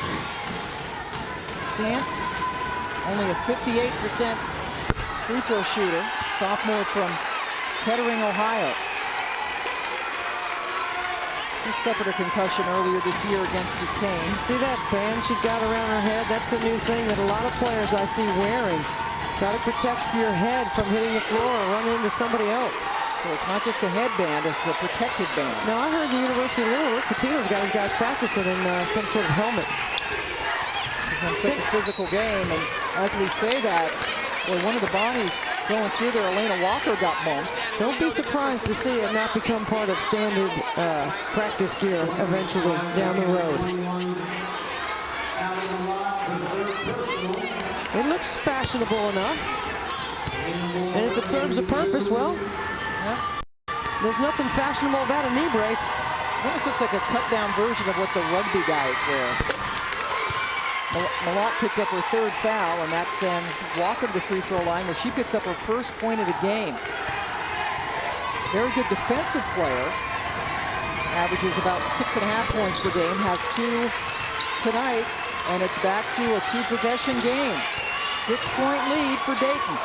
Sant, only a 58% free throw shooter, sophomore from Kettering, Ohio. She suffered a concussion earlier this year against Duquesne. See that band she's got around her head? That's a new thing that a lot of players I see wearing. Try to protect your head from hitting the floor or running into somebody else. So it's not just a headband, it's a protective band. Now, I heard the University of Louisville, Rick Pitino's got his guys practicing in some sort of helmet. It's been such a physical game, and as we say that, well, one of the Bonnies going through there, Elena Walker, got bumped. Don't be surprised to see it not become part of standard practice gear eventually down the road. It looks fashionable enough. And if it serves a purpose, well, there's nothing fashionable about a knee brace. This looks like a cut-down version of what the rugby guys wear. Malott picked up her third foul, and that sends Walker to the free throw line, where she picks up her first point of the game. Very good defensive player. Averages about 6.5 points per game. Has 2 tonight, and it's back to a 2-possession game. 6-point lead for Dayton.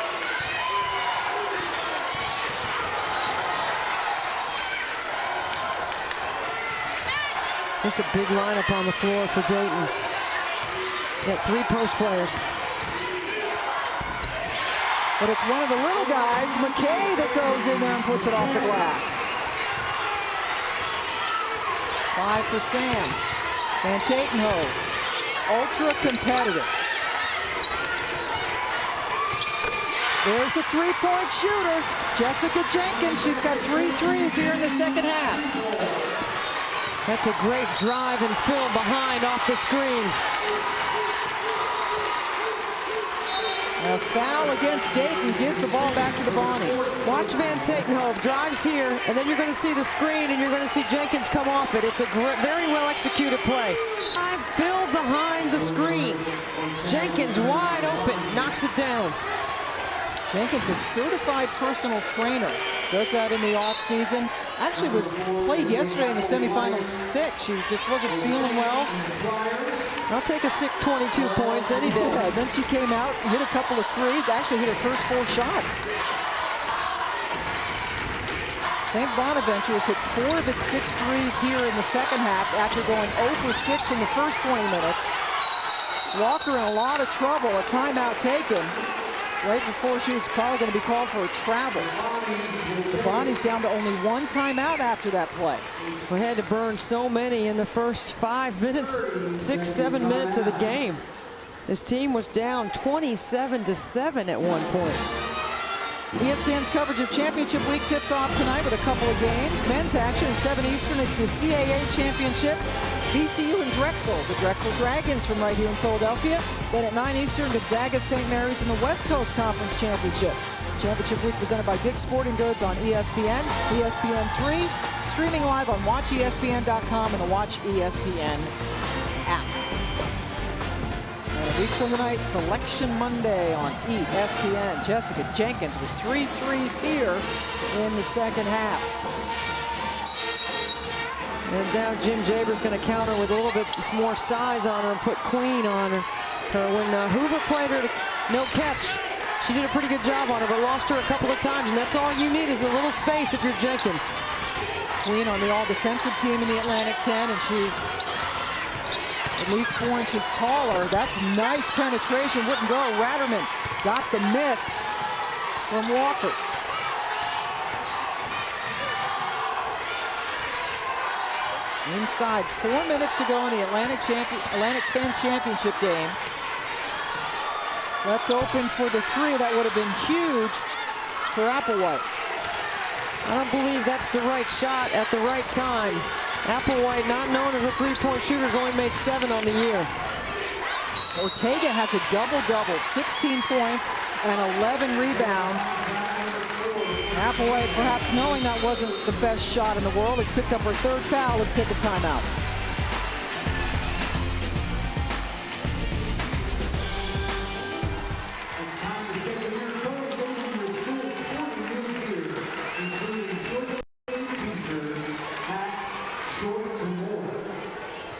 This is a big lineup on the floor for Dayton. Got 3 post players. But it's one of the little guys, McKay, that goes in there and puts it off the glass. 5 for Sam. Van Tatenhove, ultra competitive. There's the 3-point shooter, Jessica Jenkins. She's got 3 threes here in the second half. That's a great drive and fill behind off the screen. A foul against Dayton gives the ball back to the Bonnies. Watch Van Tatenhove drives here, and then you're going to see the screen, and you're going to see Jenkins come off it. It's a very well executed play. Fill behind the screen. Jenkins wide open, knocks it down. Jenkins, a certified personal trainer, does that in the offseason. Actually was played yesterday in the semifinals 6. She just wasn't feeling well. I'll take a sick 22 points any day. Yeah, then she came out, hit a couple of threes, actually hit her first 4 shots. St. Bonaventure has hit 4 of its 6 threes here in the second half after going 0 for 6 in the first 20 minutes. Walker in a lot of trouble, a timeout taken right before she was probably going to be called for a travel. The Bonnies down to only 1 timeout after that play. We had to burn so many in the first 5 minutes, 6-7 minutes of the game. This team was down 27-7 at one point. ESPN's coverage of Championship Week tips off tonight with a couple of games. Men's action at 7 Eastern. It's the CAA Championship. VCU and Drexel. The Drexel Dragons from right here in Philadelphia. Then at 9 Eastern, Gonzaga St. Mary's in the West Coast Conference Championship. Championship Week presented by Dick's Sporting Goods on ESPN, ESPN3, streaming live on WatchESPN.com and the Watch ESPN app. And a week from tonight, Selection Monday on ESPN. Jessica Jenkins with 3 threes here in the second half. And now Jim Jaber's going to counter with a little bit more size on her and put Queen on her. When Hoover played her to no catch, she did a pretty good job on her, but lost her a couple of times, and that's all you need is a little space if you're Jenkins. Queen on the all-defensive team in the Atlantic 10, and she's at least 4 inches taller. That's nice penetration, wouldn't go. Ratterman got the miss from Walker. Inside, 4 minutes to go in the Atlantic 10 championship game. Left open for the 3. That would have been huge for Applewhite. I don't believe that's the right shot at the right time. Applewhite, not known as a three-point shooter, has only made 7 on the year. Ortega has a double-double, 16 points and 11 rebounds. Applewhite, perhaps knowing that wasn't the best shot in the world, has picked up her 3rd foul. Let's take a timeout.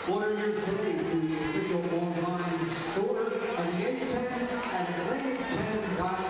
Order yours today through the official online store of the A-10 at A-10.com.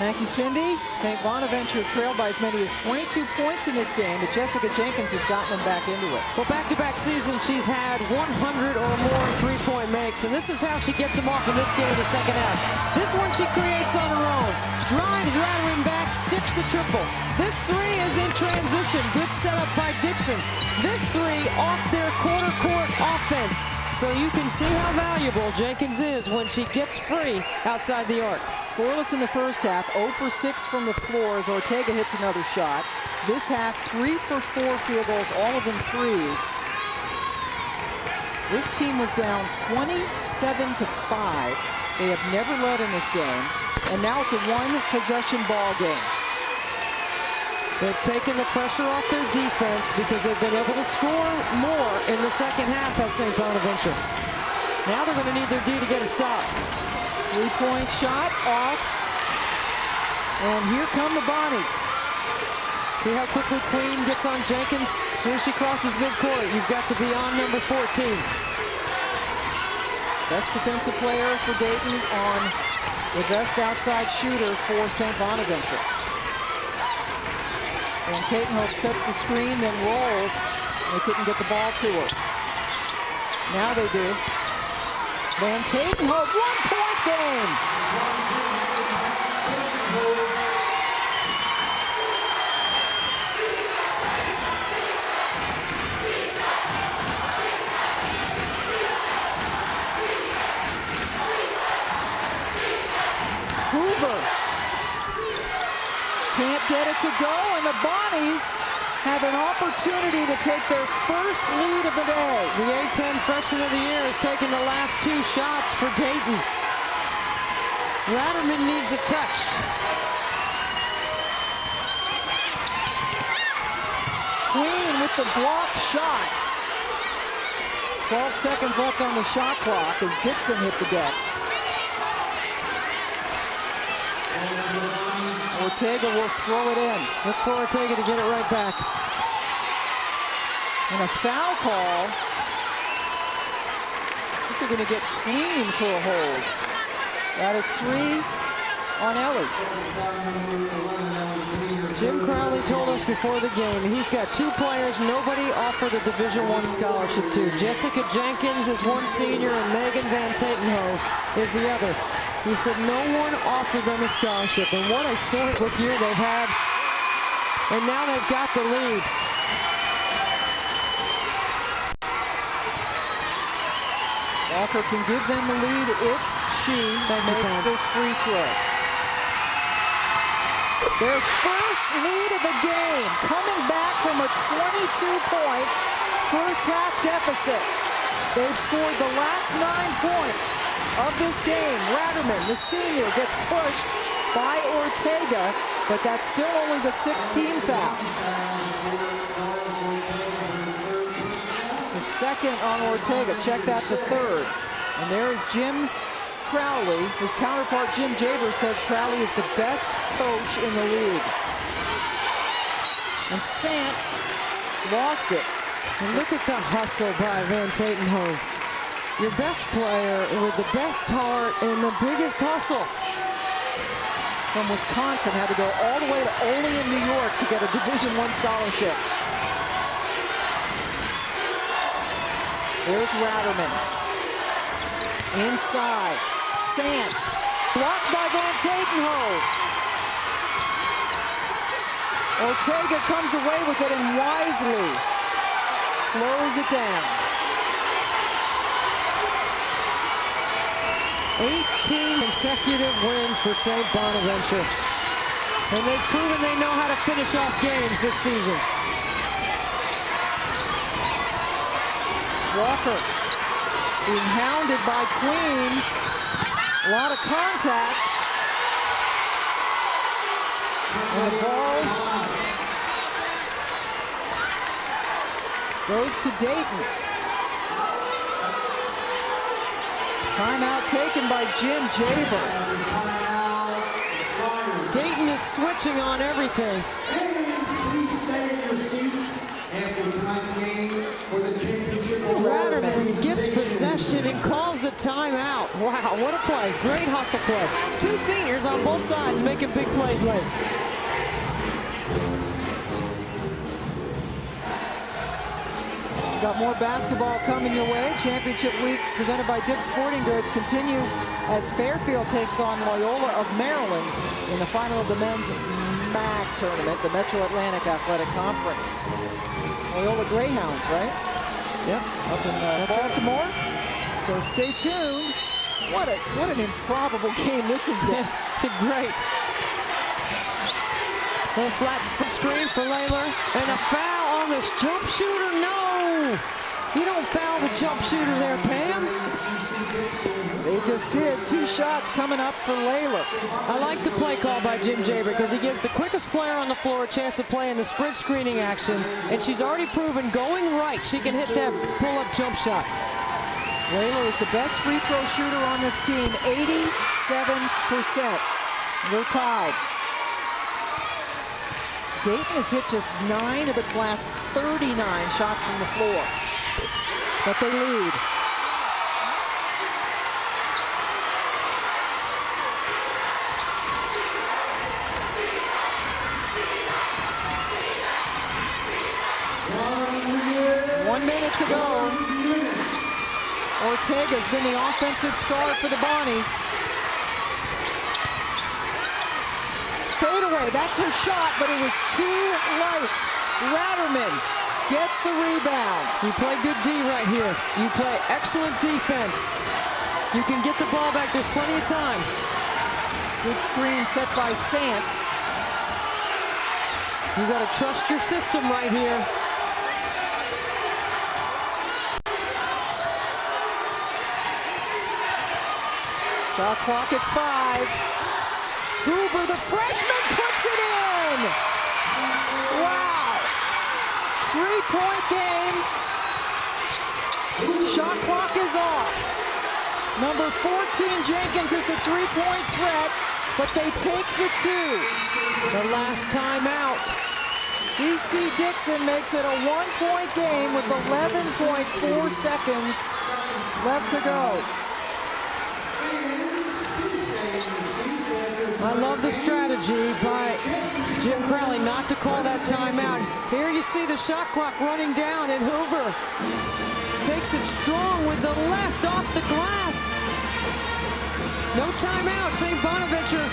Thank you, Cindy. St. Bonaventure trailed by as many as 22 points in this game, but Jessica Jenkins has gotten them back into it. Well, back-to-back seasons, she's had 100 or more three-point makes, and this is how she gets them off in this game in the second half. This one she creates on her own. Drives rattling back, sticks the triple. This 3 is in transition. Good setup by Dixon. This 3 off their quarter-court offense. So you can see how valuable Jenkins is when she gets free outside the arc. Scoreless in the first half, 0 for 6 from the floor as Ortega hits another shot. This half, 3 for 4 field goals, all of them threes. This team was down 27-5. They have never led in this game, and now it's a one-possession ball game. They've taken the pressure off their defense because they've been able to score more in the second half at St. Bonaventure. Now they're going to need their D to get a stop. 3-point shot off. And here come the Bonnies. See how quickly Queen gets on Jenkins? As soon as she crosses midcourt, you've got to be on number 14. Best defensive player for Dayton on the best outside shooter for St. Bonaventure. And Tatenhope sets the screen, then rolls. They couldn't get the ball to her. Now they do. Van Tatenhope, 1-point game. Hoover can't get it to go, and the Bonnies have an opportunity to take their first lead of the day. The A-10 freshman of the year has taken the last 2 shots for Dayton. Ratterman needs a touch. with the blocked shot. 12 seconds left on the shot clock as Dixon hit the deck. Ortega will throw it in. Look for Ortega to get it right back. And a foul call. I think they're going to get clean for a hold. That is 3 on Ellie. Jim Crowley told us before the game he's got 2 players nobody offered a Division I scholarship to. Jessica Jenkins is one senior and Megan Van Tatenhove is the other. He said no one offered them a scholarship, and what a storybook year they've had. And now they've got the lead. Walker can give them the lead if she makes this free throw. Their first lead of the game, coming back from a 22-point first half deficit. They've scored the last 9 points of this game. Ratterman, the senior, gets pushed by Ortega, but that's still only the 16th foul. It's the second on Ortega. Check that, the third. And there is Jim Crowley. His counterpart, Jim Jaber, says Crowley is the best coach in the league. And Sant lost it. And look at the hustle by Van Tatenhove. Your best player with the best heart and the biggest hustle. From Wisconsin, had to go all the way to Ole in New York to get a Division I scholarship. There's Ratterman. Inside. Sant. Blocked by Van Tatenhove. Ortega comes away with it and wisely slows it down. 18 consecutive wins for St. Bonaventure. And they've proven they know how to finish off games this season. Walker being hounded by Queen. A lot of contact. And the ball goes to Dayton. Timeout taken by Jim Jaber. Dayton is switching on everything. Please stay in your seats after tonight's game for the championship. Ratterman gets possession and calls a timeout. Wow, what a play. Great hustle play. 2 seniors on both sides making big plays late. Got more basketball coming your way. Championship week presented by Dick's Sporting Goods continues as Fairfield takes on Loyola of Maryland in the final of the men's MAC tournament, the Metro Atlantic Athletic Conference. Loyola Greyhounds, right? Yep. Up in Baltimore. So stay tuned. What an improbable game this has been. It's a great little flat screen for Layler, and a foul on this jump shooter. No! You don't foul the jump shooter there, Pam. They just did. 2 shots coming up for Layla. I like the play call by Jim Jaber because he gives the quickest player on the floor a chance to play in the sprint screening action, and she's already proven going right she can hit that pull-up jump shot. Layla is the best free throw shooter on this team, 87%. They're tied. Dayton has hit just 9 of its last 39 shots from the floor, but they lead. One minute to go. Ortega's been the offensive star for the Bonnies. Fadeaway, that's her shot, but it was too light. Ratterman gets the rebound. You play good D right here. You play excellent defense. You can get the ball back. There's plenty of time. Good screen set by Sant. You got to trust your system right here. Shot clock at 5. Hoover, the freshman, puts it in! Wow! 3-point game. Shot clock is off. Number 14, Jenkins, is the 3-point threat, but they take the 2. The last timeout. CC Dixon makes it a 1-point game with 11.4 seconds left to go. I love the strategy by Jim Crowley not to call that timeout. Here you see the shot clock running down, and Hoover takes it strong with the left off the glass. No timeout. St. Bonaventure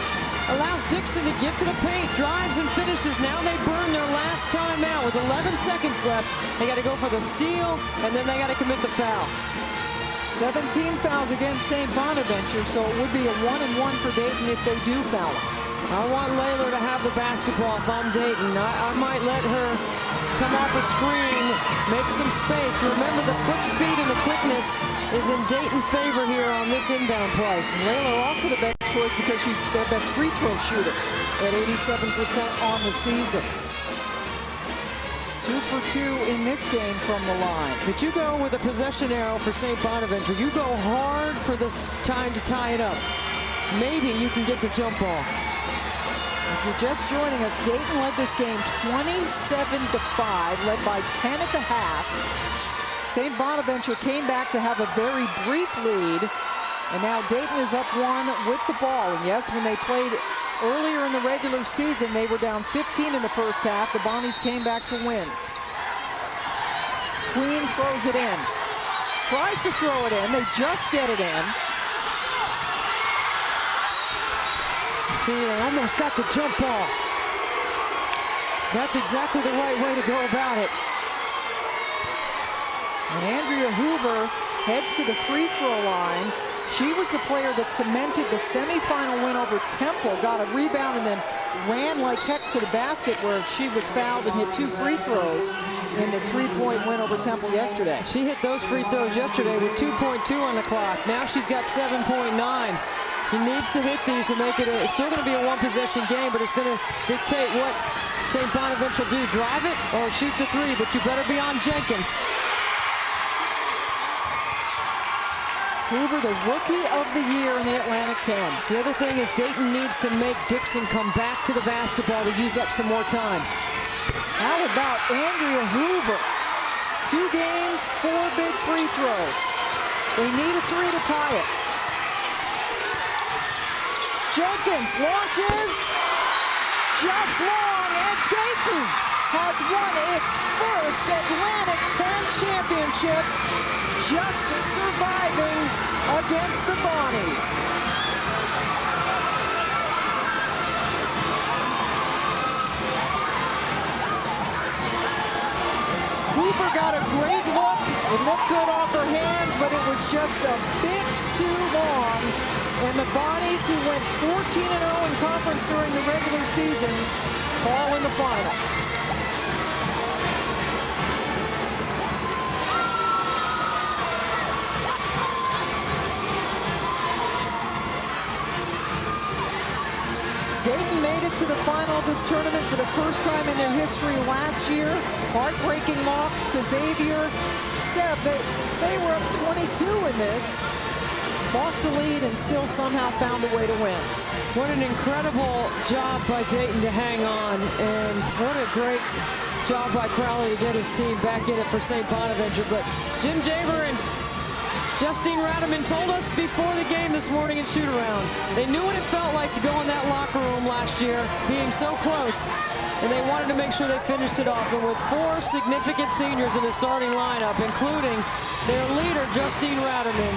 allows Dixon to get to the paint, drives and finishes. Now they burn their last timeout with 11 seconds left. They got to go for the steal, and then they got to commit the foul. 17 fouls against St. Bonaventure, so it would be a 1-and-1 for Dayton if they do foul him. I want Layla to have the basketball if I'm Dayton. I might let her come off a screen, make some space. Remember, the foot speed and the quickness is in Dayton's favor here on this inbound play. Layla also the best choice because she's their best free throw shooter at 87% on the season. 2 for 2 in this game from the line. But you go with a possession arrow for St. Bonaventure. You go hard for this time to tie it up. Maybe you can get the jump ball. If you're just joining us, Dayton led this game 27-5, led by 10 at the half. St. Bonaventure came back to have a very brief lead, and now Dayton is up 1 with the ball. And yes, when they played earlier in the regular season, they were down 15 in the first half. The Bonnies came back to win. Queen throws it in. Tries to throw it in. They just get it in. See, they almost got the jump ball. That's exactly the right way to go about it. And Andrea Hoover heads to the free throw line. She was the player that cemented the semifinal win over Temple, got a rebound, and then ran like heck to the basket where she was fouled and hit 2 free throws in the 3-point win over Temple yesterday. She hit those free throws yesterday with 2.2 on the clock. Now she's got 7.9. She needs to hit these to make it it's still going to be a 1-possession game, but it's going to dictate what St. Bonaventure do. Drive it or shoot the 3, but you better be on Jenkins. Hoover, the Rookie of the Year in the Atlantic 10. The other thing is Dayton needs to make Dixon come back to the basketball to use up some more time. How about Andrea Hoover? 2 games, 4 big free throws. They need a 3 to tie it. Jenkins launches, just long, and Dayton has won its first Atlantic 10 championship, just surviving against the Bonnies. Hoover got a great look. It looked good off her hands, but it was just a bit too long. And the Bonnies, who went 14-0 in conference during the regular season, fall in the final. Dayton made it to the final of this tournament for the first time in their history last year. Heartbreaking loss to Xavier. Yeah, they were up 22 in this. Lost the lead and still somehow found a way to win. What an incredible job by Dayton to hang on, and what a great job by Crowley to get his team back in it for St. Bonaventure. But Jim Jaber and Justine Radaman told us before the game this morning in shoot-around, they knew what it felt like to go in that locker room last year, being so close, and they wanted to make sure they finished it off. And with 4 significant seniors in the starting lineup, including their leader, Justine Radaman,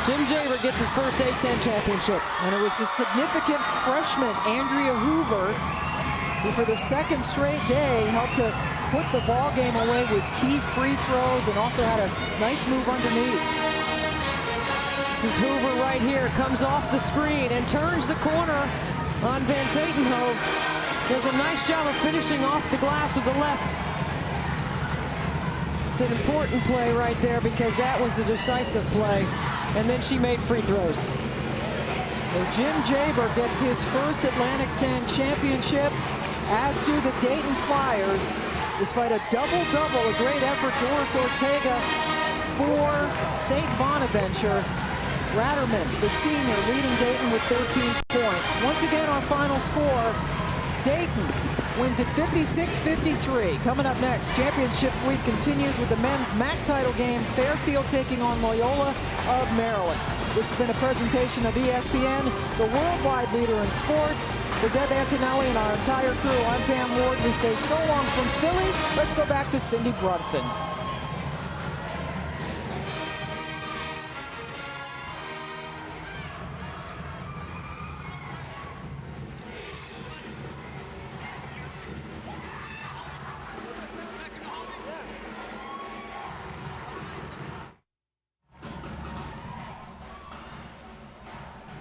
Jim Jaber gets his first A-10 championship. And it was a significant freshman, Andrea Hoover, who for the 2nd straight day helped to put the ball game away with key free throws and also had a nice move underneath. This Hoover right here comes off the screen and turns the corner on Van Tatenhove. Does a nice job of finishing off the glass with the left. It's an important play right there because that was a decisive play. And then she made free throws. So Jim Jaber gets his first Atlantic 10 championship, as do the Dayton Flyers, despite a double-double, a great effort. Doris Ortega for St. Bonaventure. Ratterman, the senior, leading Dayton with 13 points. Once again, our final score, Dayton wins at 56-53. Coming up next, championship week continues with the men's MAC title game, Fairfield taking on Loyola of Maryland. This has been a presentation of ESPN, the worldwide leader in sports. For Deb Antonelli and our entire crew, I'm Pam Ward. We say so long from Philly. Let's go back to Cindy Brunson.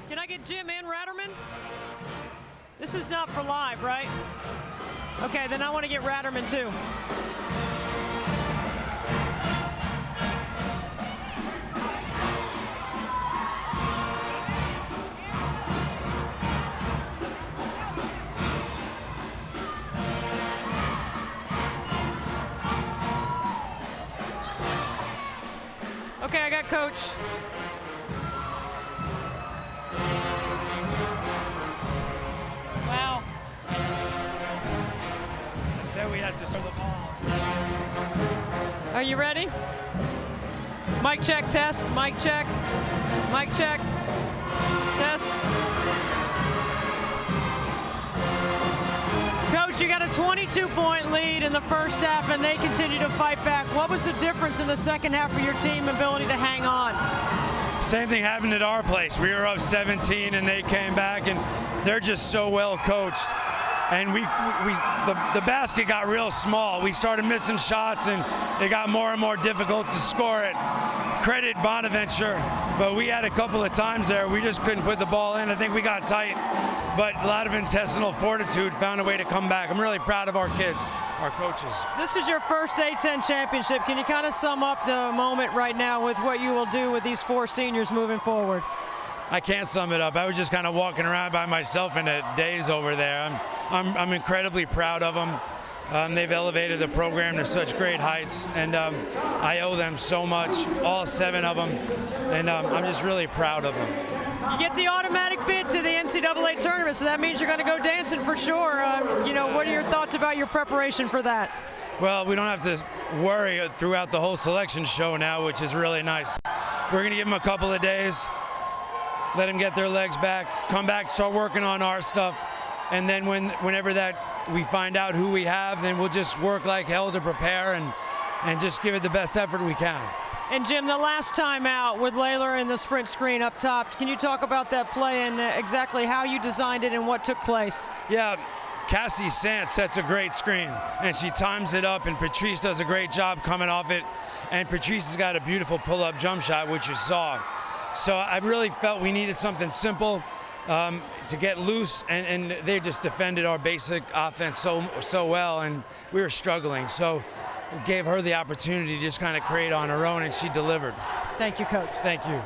Can I get Jim and Ratterman? This is not for live, right? Okay, then I want to get Ratterman too. Okay, I got Coach. Wow. I said we had to throw the ball. Are you ready? Mic check, test. Mic check. Mic check. Test. Coach, you got a 22-point lead in the first half, and they continue to fight back. What was the difference in the second half for your team ability to hang on? Same thing happened at our place. We were up 17 and they came back, and they're just so well coached. And the basket got real small. We started missing shots and it got more and more difficult to score it. Credit Bonaventure, but we had a couple of times there we just couldn't put the ball in. I think we got tight, but a lot of intestinal fortitude, found a way to come back. I'm really proud of our kids, our coaches. This is your first A-10 championship. Can you kind of sum up the moment right now with what you will do with these four seniors moving forward? I can't sum it up. I was just kind of walking around by myself in the days over there. I'm incredibly proud of them. They've elevated the program to such great heights, and I owe them so much, all 7 of them, and I'm just really proud of them. You get the automatic bid to the NCAA tournament, so that means you're going to go dancing for sure. What are your thoughts about your preparation for that? Well, we don't have to worry throughout the whole selection show now, which is really nice. We're going to give them a couple of days, let them get their legs back, come back, start working on our stuff, and then whenever we find out who we have, then we'll just work like hell to prepare and just give it the best effort we can. And Jim, the last time out with Layla in the sprint screen up top, can you talk about that play and exactly how you designed it and what took place? Yeah, Cassie Sant sets a great screen, and she times it up, and Patrice does a great job coming off it, and Patrice has got a beautiful pull-up jump shot, which you saw. So I really felt we needed something simple to get loose, and they just defended our basic offense so well, and we were struggling. So we gave her the opportunity to just kind of create on her own, and she delivered. Thank you, Coach. Thank you.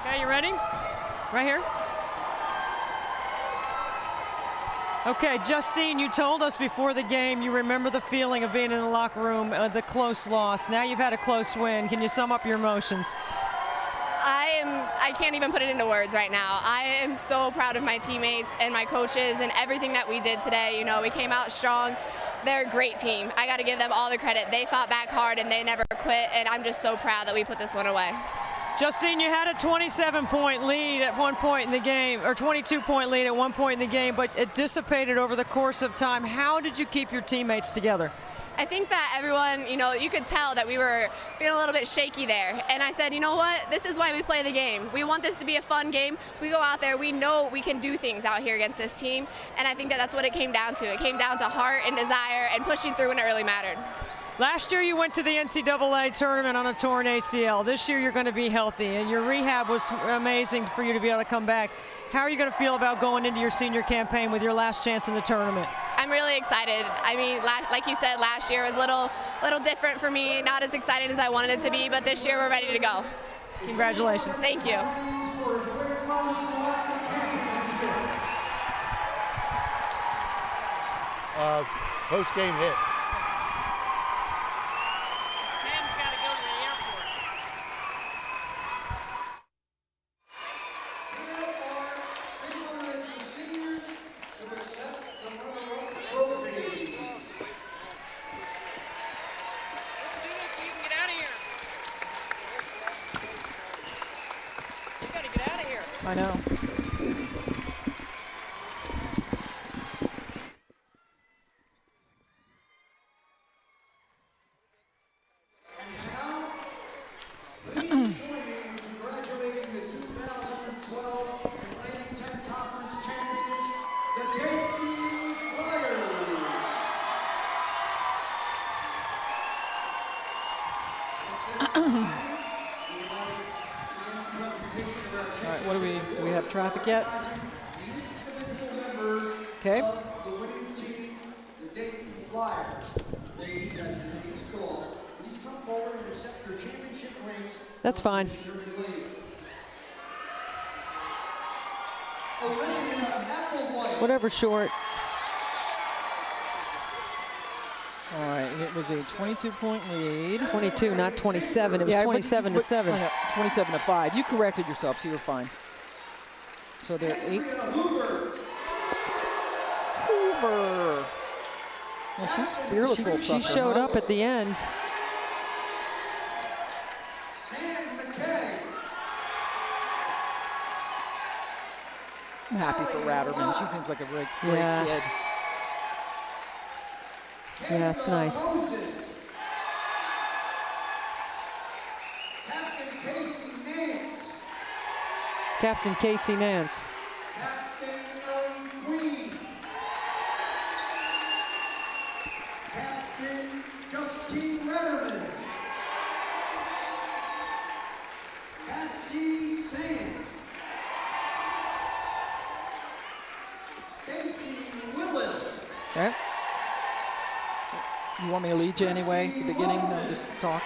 Okay, you ready? Right here? Okay, Justine, you told us before the game you remember the feeling of being in the locker room, the close loss. Now you've had a close win. Can you sum up your emotions? I can't even put it into words right now. I am so proud of my teammates and my coaches and everything that we did today. You know, we came out strong. They're a great team. I got to give them all the credit. They fought back hard and they never quit, and I'm just so proud that we put this one away. Justine, you had a 27-point lead at one point in the game, or 22-point lead at one point in the game, but it dissipated over the course of time. How did you keep your teammates together? I think that everyone, you could tell that we were feeling a little bit shaky there. And I said, you know what? This is why we play the game. We want this to be a fun game. We go out there. We know we can do things out here against this team. And I think that that's what it came down to. It came down to heart and desire and pushing through when it really mattered. Last year you went to the NCAA tournament on a torn ACL. This year you're going to be healthy, and your rehab was amazing for you to be able to come back. How are you going to feel about going into your senior campaign with your last chance in the tournament? I'm really excited. I mean, like you said, last year was a little different for me, not as excited as I wanted it to be, but this year we're ready to go. Congratulations. Thank you. will select the championship. Post-game hit. Pam's got to go to the airport. Here are St. Bonaventure seniors to accept the runner-up trophy. Let's do this so you can get out of here. You got to get out of here. I know. Please join me in congratulating the 2012 Atlantic 10 Conference champions, the Dayton Flyers. All right, what do we have traffic yet? Okay. The winning team, the Dayton Flyers. Ladies, as your name is called, please come forward and accept your championship rings. That's fine. Whatever, short. All right, it was a 22-point lead. 22, not 27. It was Yeah, 27 to 7. 27 to 5. You corrected yourself, so you were fine. So they're 8. Hoover. Yeah, she's fearless, little She sucker, showed huh? up at the end. I'm happy for Ratterman. She seems like a really great Yeah. kid. Yeah, it's nice. Captain Casey Nance. Captain Casey Nance. Captain Ellie Queen. Captain Justine Retterman. Cassie Sand. Stacy Willis. Okay. You want me to lead you anyway at the beginning? No, just talk.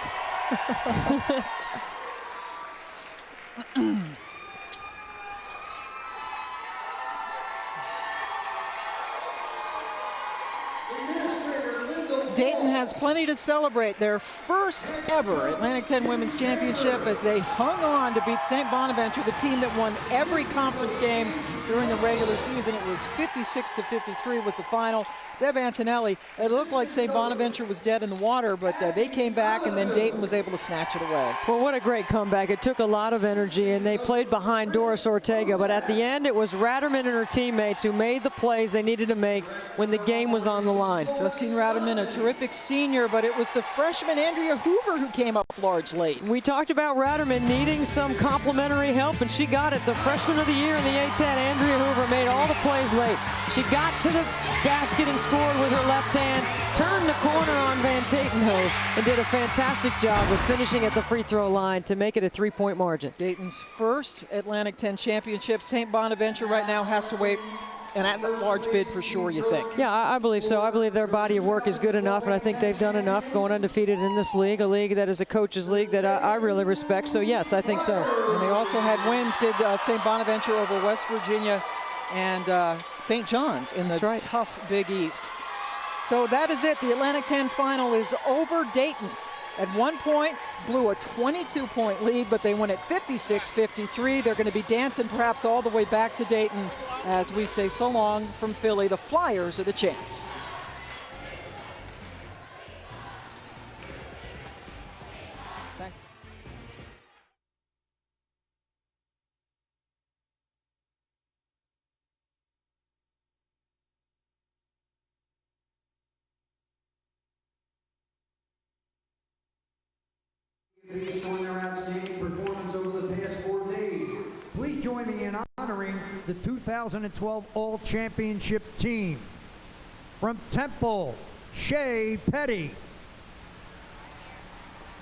Dayton has plenty to celebrate. Their first ever Atlantic 10 Women's Championship as they hung on to beat St. Bonaventure, the team that won every conference game during the regular season. It was 56-53 was the final. Deb Antonelli, it looked like St. Bonaventure was dead in the water, but they came back and then Dayton was able to snatch it away. Well, what a great comeback. It took a lot of energy, and they played behind Doris Ortega, but at the end, it was Ratterman and her teammates who made the plays they needed to make when the game was on the line. Justine Ratterman, a terrific senior, but it was the freshman Andrea Hoover who came up large late. We talked about Ratterman needing some complimentary help, and she got it. The freshman of the year in the A-10, Andrea Hoover, made all the plays late. She got to the basket and scored with her left hand, turned the corner on Van Tatenhove, and did a fantastic job of finishing at the free throw line to make it a 3-point margin. Dayton's first Atlantic 10 championship. St. Bonaventure right now has to wait an at-large bid for sure, you think? Yeah, I believe so. I believe their body of work is good enough, and I think they've done enough going undefeated in this league, a league that is a coach's league that I really respect. So, yes, I think so. And they also had wins, did St. Bonaventure over West Virginia and St. John's in the tough Big East. So that is it. The Atlantic 10 final is over. Dayton at one point blew a 22-point lead, but they won at 56-53. They're going to be dancing perhaps all the way back to Dayton as we say so long from Philly. The Flyers are the champs. Thanks. Based on their outstanding performance over the past 4 days. Please join me in honoring the 2012 All-Championship team. From Temple, Shea Petty.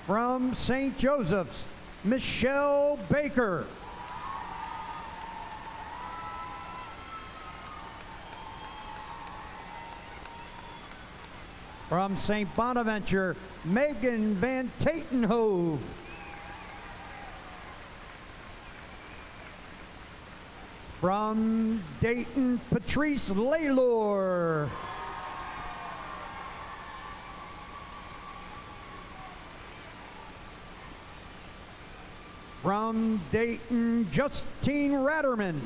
From St. Joseph's, Michelle Baker. From St. Bonaventure, Megan Van Tatenhove. From Dayton, Patrice Laylor. From Dayton, Justine Ratterman.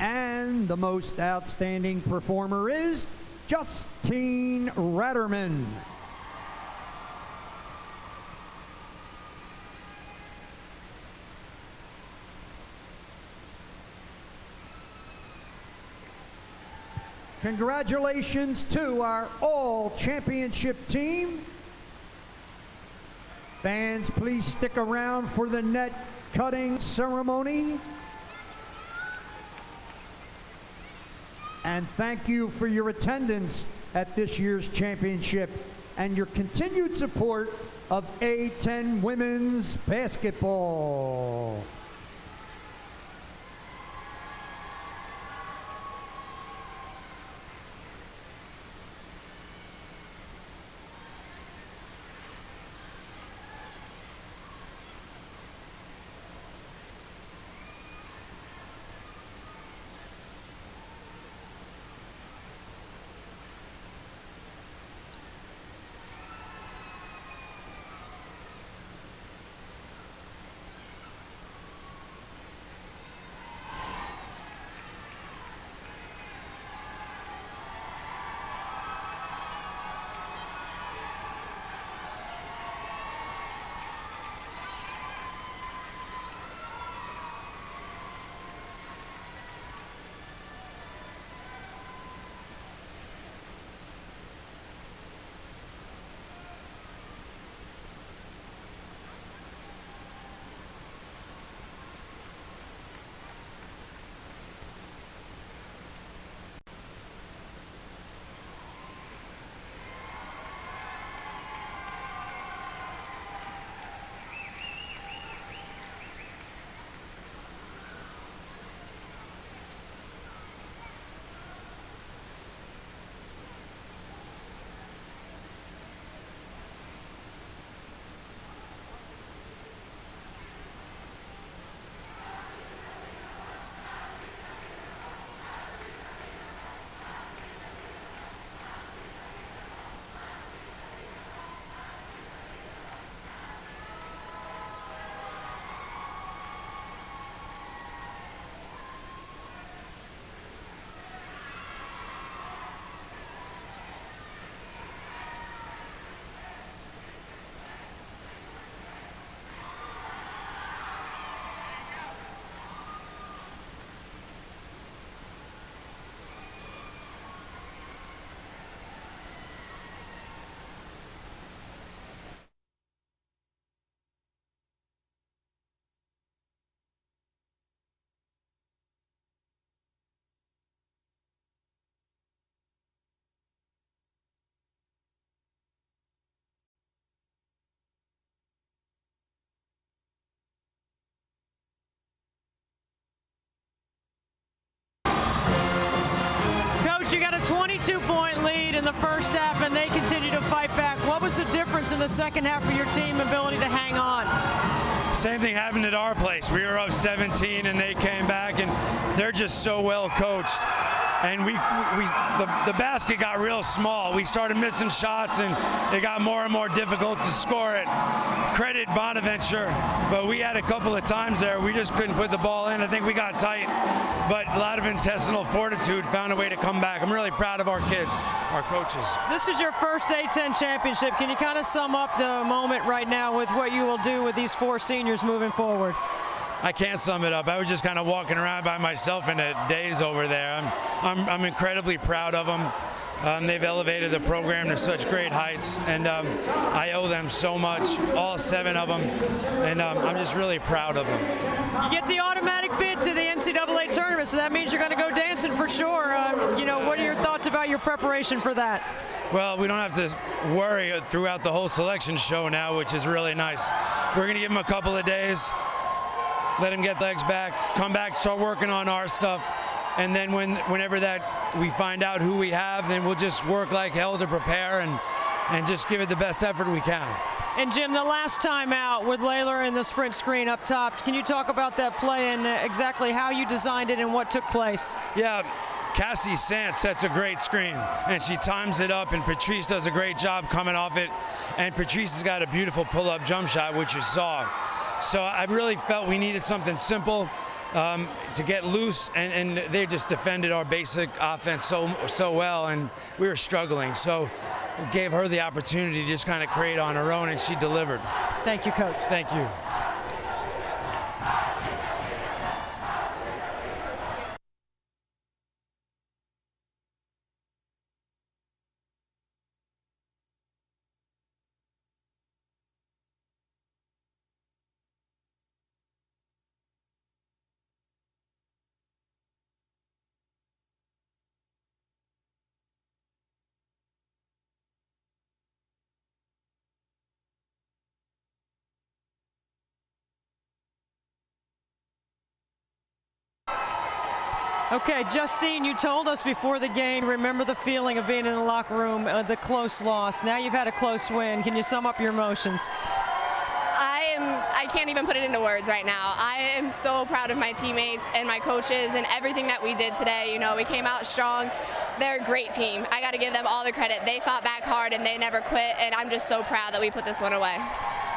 And the most outstanding performer is Justine Ratterman. Congratulations to our all-championship team. Fans, please stick around for the net cutting ceremony. And thank you for your attendance at this year's championship and your continued support of A-10 women's basketball. You got a 22-point lead in the first half, and they continue to fight back. What was the difference in the second half for your team ability to hang on? Same thing happened at our place. We were up 17, and they came back, and they're just so well coached. And the basket got real small. We started missing shots, and it got more and more difficult to score it. Credit Bonaventure, but we had a couple of times there we just couldn't put the ball in. I think we got tight, but a lot of intestinal fortitude, found a way to come back. I'm really proud of our kids, our coaches. This is your first A-10 championship. Can you kind of sum up the moment right now with what you will do with these four seniors moving forward? I can't sum it up. I was just kind of walking around by myself in a daze over there. I'm incredibly proud of them. They've elevated the program to such great heights, and I owe them so much, all 7 of them, and I'm just really proud of them. You get the automatic bid to the NCAA tournament, so that means you're going to go dancing for sure. What are your thoughts about your preparation for that? Well, we don't have to worry throughout the whole selection show now, which is really nice. We're going to give them a couple of days, let them get legs back, come back, start working on our stuff, and then whenever that we find out who we have, then we'll just work like hell to prepare, and and just give it the best effort we can. And Jim, the last time out with Layla in the sprint screen up top, can you talk about that play and exactly how you designed it and what took place? Yeah, Cassie Sant sets a great screen, and she times it up, and Patrice does a great job coming off it, and Patrice has got a beautiful pull-up jump shot, which you saw. So I really felt we needed something simple to get loose, and they just defended our basic offense so well, and we were struggling. So we gave her the opportunity to just kind of create on her own, and she delivered. Thank you, Coach. Thank you. Okay, Justine, you told us before the game, remember the feeling of being in the locker room, the close loss. Now you've had a close win. Can you sum up your emotions? I can't even put it into words right now. I am so proud of my teammates and my coaches and everything that we did today. You know, we came out strong. They're a great team. I got to give them all the credit. They fought back hard and they never quit, and I'm just so proud that we put this one away.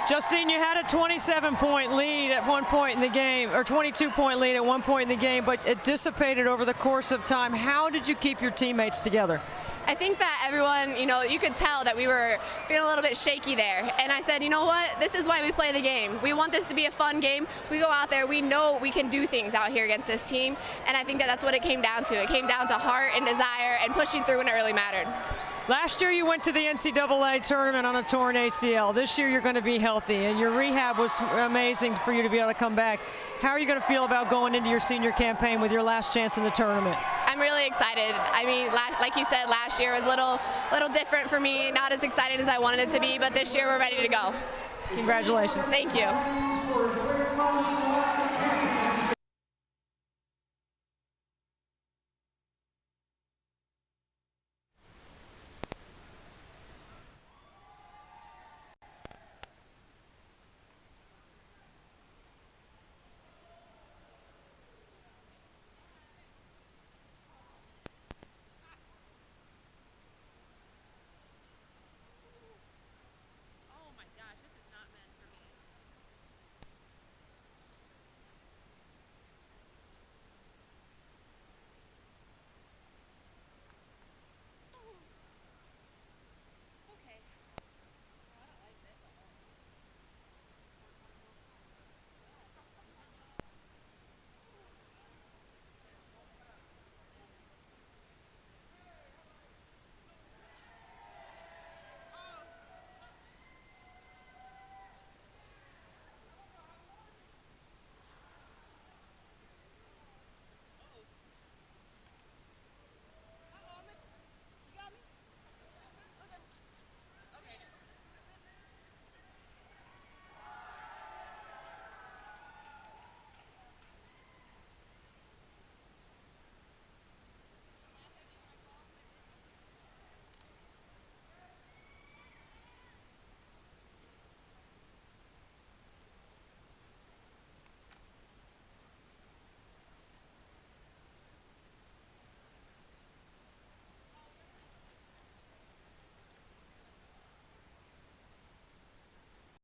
Justine, you had a 27-point lead at one point in the game, or 22-point lead at one point in the game, but it dissipated over the course of time. How did you keep your teammates together? I think that everyone, you know, you could tell that we were feeling a little bit shaky there. And I said, you know what? This is why we play the game. We want this to be a fun game. We go out there. We know we can do things out here against this team. And I think that that's what it came down to. It came down to heart and desire and pushing through when it really mattered. Last year you went to the NCAA tournament on a torn ACL. This year you're going to be healthy, and your rehab was amazing for you to be able to come back. How are you going to feel about going into your senior campaign with your last chance in the tournament? I'm really excited. I mean, like you said, last year was a little different for me, not as excited as I wanted it to be, but this year we're ready to go. Congratulations. Thank you.